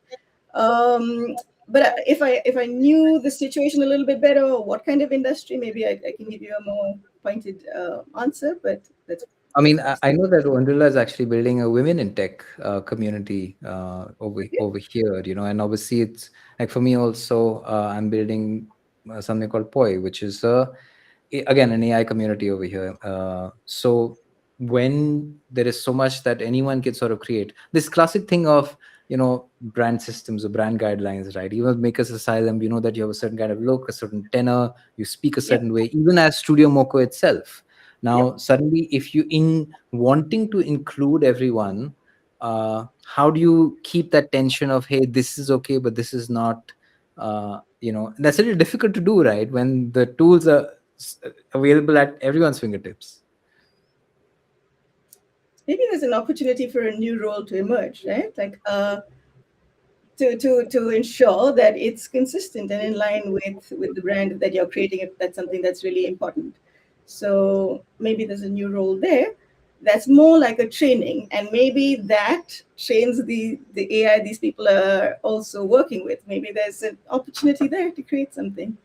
But if I knew the situation a little bit better, or what kind of industry, maybe I can give you a more pointed answer. But that's I mean, that's I know that Wonderla is actually building a women in tech community yeah. over here, and obviously it's like for me also, I'm building something called Poi, which is again an AI community over here. So when there is so much that anyone can sort of create, this classic thing of brand systems or brand guidelines, right? Even with Makers Asylum, you know that you have a certain kind of look, a certain tenor, you speak a Yep. certain way, even as Studio MOKKO itself. Yep. Now suddenly, if you in wanting to include everyone, how do you keep that tension of, hey, this is okay but this is not, that's really difficult to do, right, when the tools are available at everyone's fingertips? Maybe there's an opportunity for a new role to emerge, right? Like to ensure that it's consistent and in line with the brand that you're creating, if that's something that's really important. So maybe there's a new role there that's more like a training, and maybe that trains the AI these people are also working with. Maybe there's an opportunity there to create something.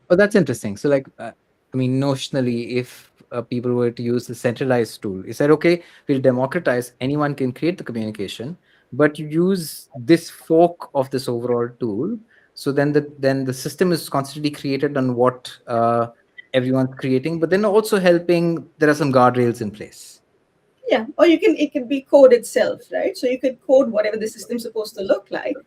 Oh, that's interesting. So, like, I mean, notionally, if people were to use the centralized tool, is that okay? We'll democratize. Anyone can create the communication, but you use this fork of this overall tool. So then the system is constantly created on what everyone's creating, but then also helping. There are some guardrails in place. Yeah, or it could be code itself, right? So you could code whatever the system's supposed to look like,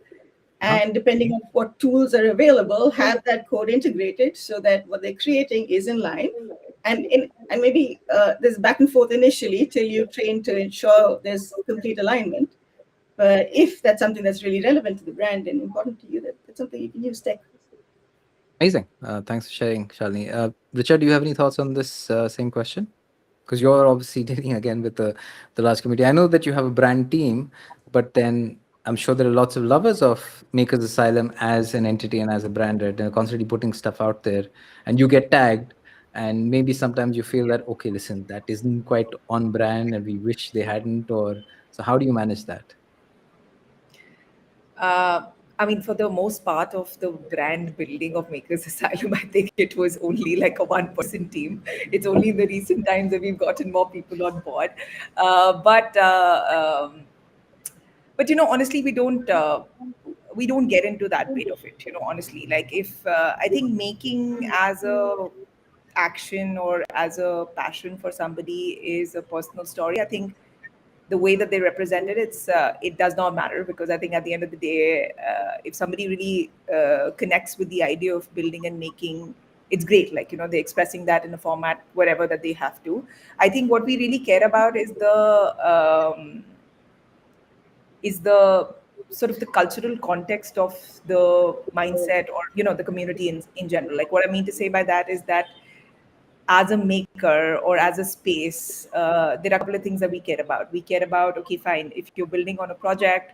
Huh? and depending on what tools are available, have that code integrated so that what they're creating is in line. And maybe there's back and forth initially till you train to ensure there's complete alignment. But if that's something that's really relevant to the brand and important to you, that's something you can use tech. Amazing. Thanks for sharing, Shalini. Richard, do you have any thoughts on this same question? Because you're obviously dealing again with the large community. I know that you have a brand team, but then I'm sure there are lots of lovers of Makers Asylum as an entity and as a brand, right? They're constantly putting stuff out there, and you get tagged, and maybe sometimes you feel that, okay, listen, that isn't quite on brand, and we wish they hadn't. Or so, how do you manage that? I mean, for the most part of the brand building of Makers Asylum, I think it was only like a one-person team. It's only in the recent times that we've gotten more people on board. Uh, but uh, um, but honestly, we don't get into that bit of it. Honestly, like if I think making as a action or as a passion for somebody is a personal story. I think the way that they represent it, it does not matter, because I think at the end of the day, if somebody really connects with the idea of building and making, it's great. Like they're expressing that in a format wherever that they have to. I think what we really care about is the sort of the cultural context of the mindset, or the community in general. Like what I mean to say by that is that as a maker or as a space, there are a couple of things that we care about. We care about, okay, fine, if you're building on a project,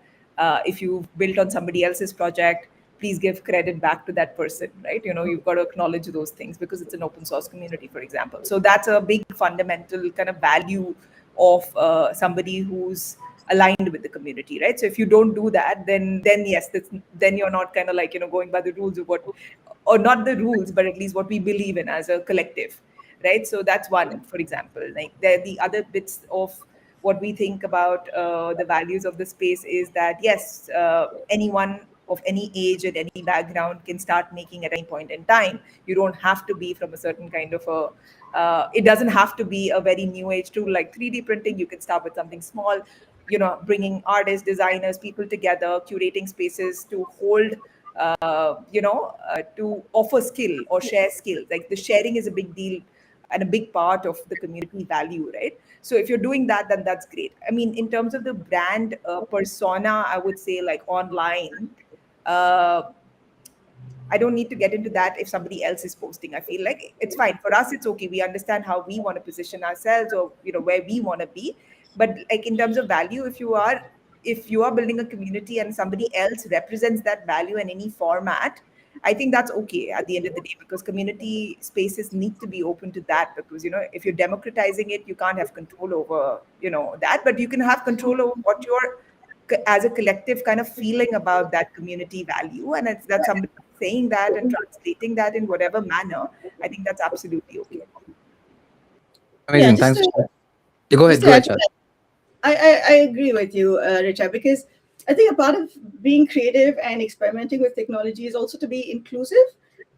if you've built on somebody else's project, please give credit back to that person, right? You've got to acknowledge those things because it's an open source community, for example. So that's a big fundamental kind of value of somebody who's aligned with the community, right? So if you don't do that, then yes, then you're not kind of like going by the rules of what, or not the rules, but at least what we believe in as a collective, right? So that's one, for example. Like the other bits of what we think about the values of the space is that yes, anyone of any age and any background can start making at any point in time. You don't have to be from a certain kind of a it doesn't have to be a very new age tool like 3D printing. You can start with something small, bringing artists, designers, people together, curating spaces to hold to offer skill or share skills. Like the sharing is a big deal and a big part of the community value, right? So if you're doing that, then that's great. I mean, in terms of the brand persona, I would say like online, uh, I don't need to get into that if somebody else is posting. I feel like it's fine for us. It's okay. We understand how we want to position ourselves, or where we want to be. But like in terms of value, if you are building a community and somebody else represents that value in any format, I think that's okay at the end of the day, because community spaces need to be open to that. Because if you're democratizing it, you can't have control over that, but you can have control over what you're as a collective kind of feeling about that community value, and it's that somebody saying that and translating that in whatever manner. I think that's absolutely okay. Yeah, Amazing. Thanks. Yeah, go ahead. just Go to ahead, add to Chad. that, I agree with you, Richa, because I think a part of being creative and experimenting with technology is also to be inclusive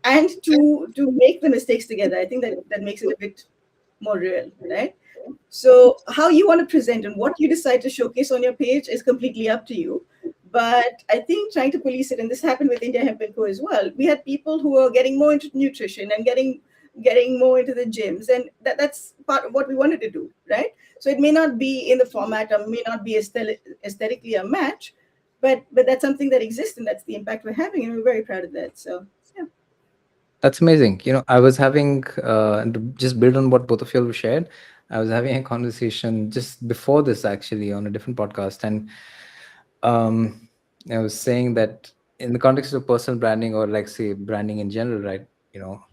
and to make the mistakes together. I think that makes it a bit more real, right? So how you want to present and what you decide to showcase on your page is completely up to you. But I think trying to police it, and this happened with India Hemp and Co as well. We had people who were getting more into nutrition and getting more into the gyms, and that's part of what we wanted to do, right? So it may not be in the format or may not be aesthetically a match, but that's something that exists, and that's the impact we're having, and we're very proud of that. So yeah. That's amazing. I was having, and to just build on what both of you shared, I was having a conversation just before this actually on a different podcast. And um, I was saying that in the context of personal branding, or like say branding in general, right?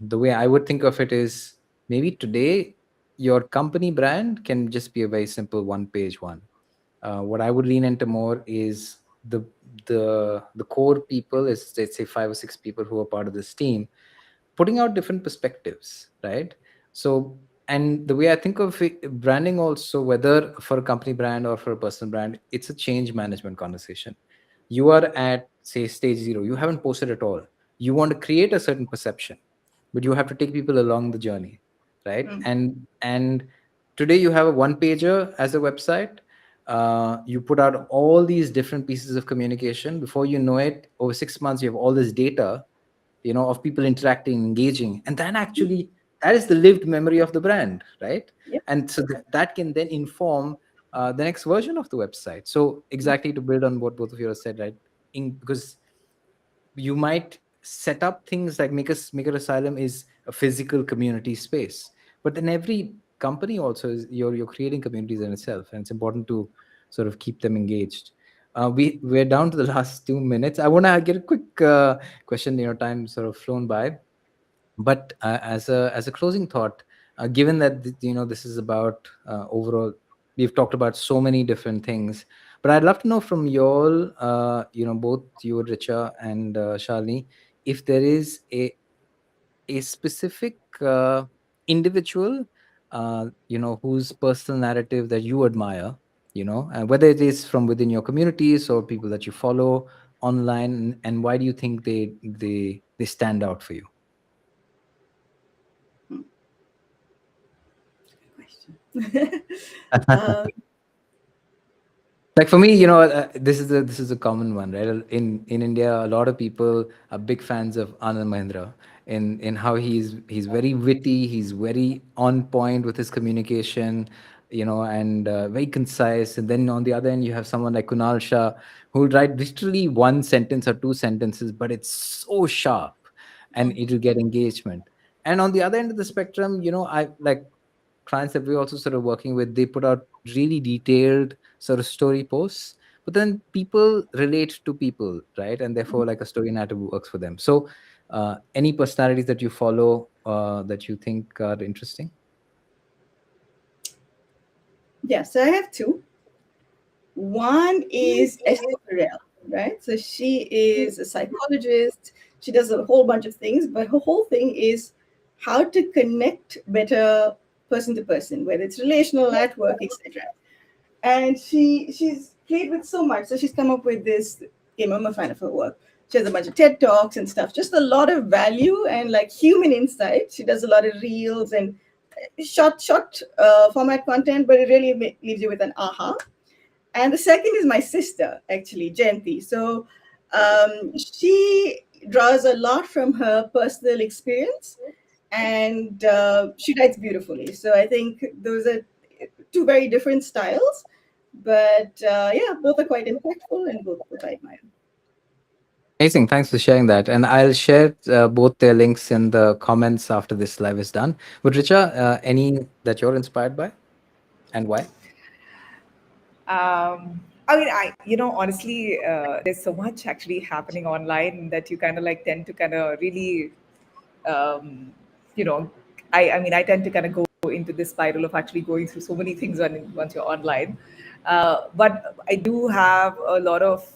The way I would think of it is, maybe today your company brand can just be a very simple one page one. What I would lean into more is the core people, is let's say 5 or 6 people who are part of this team, putting out different perspectives, right? So, and the way I think of it, branding also, whether for a company brand or for a personal brand, it's a change management conversation. You are at, say, stage zero, you haven't posted at all. You want to create a certain perception, but you have to take people along the journey, right? Mm. And today you have a one pager as a website. You put out all these different pieces of communication. Before you know it, over 6 months, you have all this data, of people interacting, engaging, and then actually that is the lived memory of the brand, right? Yep. And so that can then inform the next version of the website. So exactly, to build on what both of you have said, right? Because you might set up things like Maker Asylum is a physical community space, but then every company also is, you're creating communities in itself, and it's important to sort of keep them engaged. We're down to the last 2 minutes. I want to get a quick question. Time sort of flown by, but as a closing thought, given that this is about overall, we've talked about so many different things, but I'd love to know from you all, both you, Richa, and Shalini, if there is a specific individual, whose personal narrative that you admire, whether it is from within your communities or people that you follow online, and why do you think they stand out for you? Question. um, Like for me, this is a common one, right? In India, a lot of people are big fans of Anand Mahindra in how he's very witty, he's very on point with his communication, and very concise. And then on the other end, you have someone like Kunal Shah, who will write literally one sentence or two sentences, but it's so sharp, and it'll get engagement. And on the other end of the spectrum, I like clients that we're also sort of working with, they put out really detailed sort of story posts, but then people relate to people, right? And therefore, like, a story narrative works for them. So any personalities that you follow that you think are interesting? yeah, so I have two. One is Esther Perel, right? So she is a psychologist. She does a whole bunch of things, but her whole thing is how to connect better person to person, whether it's relational, at work, etc. And she's played with so much. So she's come up with this game. I'm a fan of her work. She has a bunch of TED Talks and stuff. Just a lot of value and like human insight. She does a lot of reels and short format content, but it really leaves you with an aha. And the second is my sister, actually, Jayanti. So she draws a lot from her personal experience, and she writes beautifully. So I think those are two very different styles, but yeah, both are quite impactful and both I admire. Amazing. Thanks for sharing that. And I'll share both their links in the comments after this live is done. But Richa, any that you're inspired by and why? I mean, honestly, there's so much actually happening online that you kind of like tend to kind of really, um, you know, I mean, I tend to kind of go into this spiral of actually going through so many things once you're online. But I do have a lot of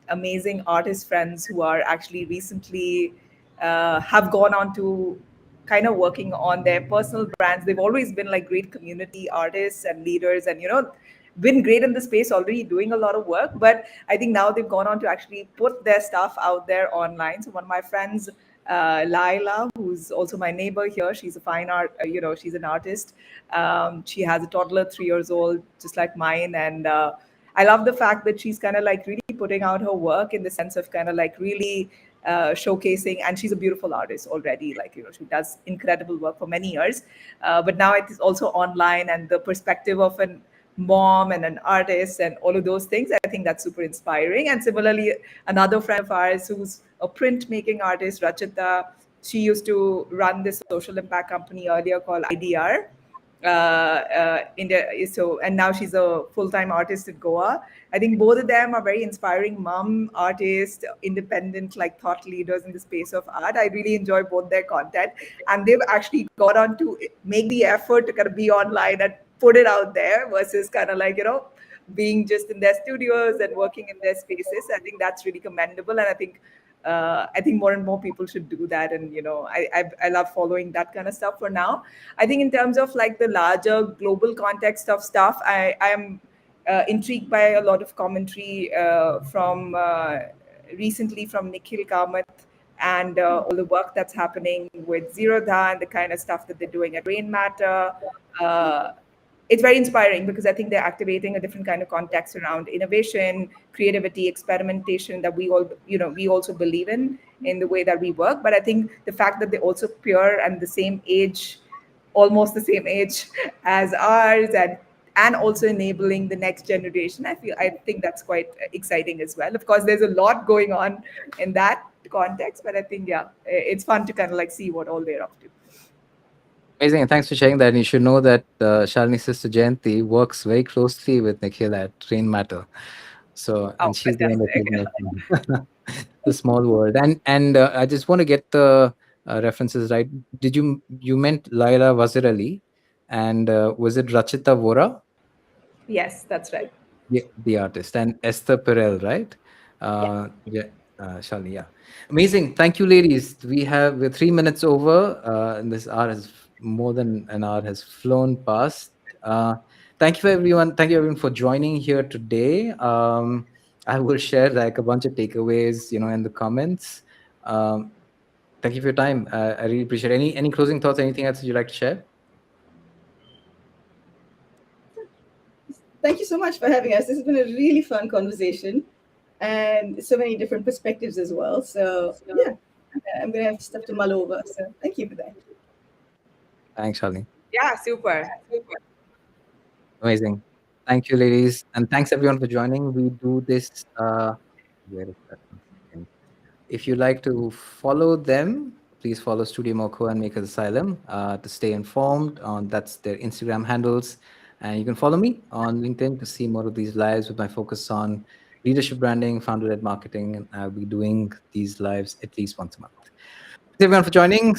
amazing artist friends who are actually recently have gone on to kind of working on their personal brands. They've always been like great community artists and leaders, and been great in the space, already doing a lot of work. But I think now they've gone on to actually put their stuff out there online. So one of my friends, Laila, who's also my neighbor here, she's a fine art, she's an artist. She has a toddler, 3 years old, just like mine. And I love the fact that she's kind of like really putting out her work in the sense of kind of like really showcasing. And she's a beautiful artist already, like she does incredible work for many years, but now it is also online, and the perspective of an mom and an artist and all of those things, I think that's super inspiring. And similarly, another friend of ours who's a printmaking artist, Rachita, she used to run this social impact company earlier called IDR, India. So, and now she's a full-time artist at Goa. I think both of them are very inspiring mom artists, independent like thought leaders in the space of art. I really enjoy both their content, and they've actually got on to make the effort to kind of be online and put it out there versus kind of like being just in their studios and working in their spaces. I think that's really commendable, and I think more and more people should do that. And I love following that kind of stuff for now. I think in terms of like the larger global context of stuff, I am intrigued by a lot of commentary from recently from 𝗦𝗵𝗶 and all the work that's happening with Zerodha and the kind of stuff that they're doing at Rain Matter. Uh, it's very inspiring because I think they're activating a different kind of context around innovation, creativity, experimentation that we also believe in the way that we work. But I think the fact that they're also pure and the same age, almost the same age as ours, and also enabling the next generation, I think that's quite exciting as well. Of course, there's a lot going on in that context, but I think it's fun to kind of like see what all they're up to. Amazing. And thanks for sharing that. And you should know that Shalini's sister Jayanti works very closely with Nikhil at Rain Matter. So, Oh, and she's the one that fantastic. made me the small world. And I just want to get the references right. Did you meant Laila Wazir Ali, and was it Rachita Vora, Yes, that's right. the artist, and Esther Perel, right? Yeah. Yeah, Shalini. Yeah, amazing. Thank you, ladies. We're 3 minutes over, and this hour has more than an hour has flown past. Uh, thank you for everyone. Thank you everyone for joining here today. I will share like a bunch of takeaways, in the comments. Um, thank you for your time. I really appreciate it. Any closing thoughts? Anything else that you'd like to share? Thank you so much for having us. This has been a really fun conversation and so many different perspectives as well. So, yeah, I'm going to have stuff to mull over. So, thank you for that. Thanks, Shalini. Yeah, super. Amazing. Thank you, ladies. And thanks everyone for joining. We do this. Where is that? One second. If you like to follow them, please follow Studio MOKKO and Makers Asylum to stay informed. On That's their Instagram handles. And you can follow me on LinkedIn to see more of these lives with my focus on leadership branding, founder-led marketing. And I'll be doing these lives at least once a month. Thanks everyone for joining.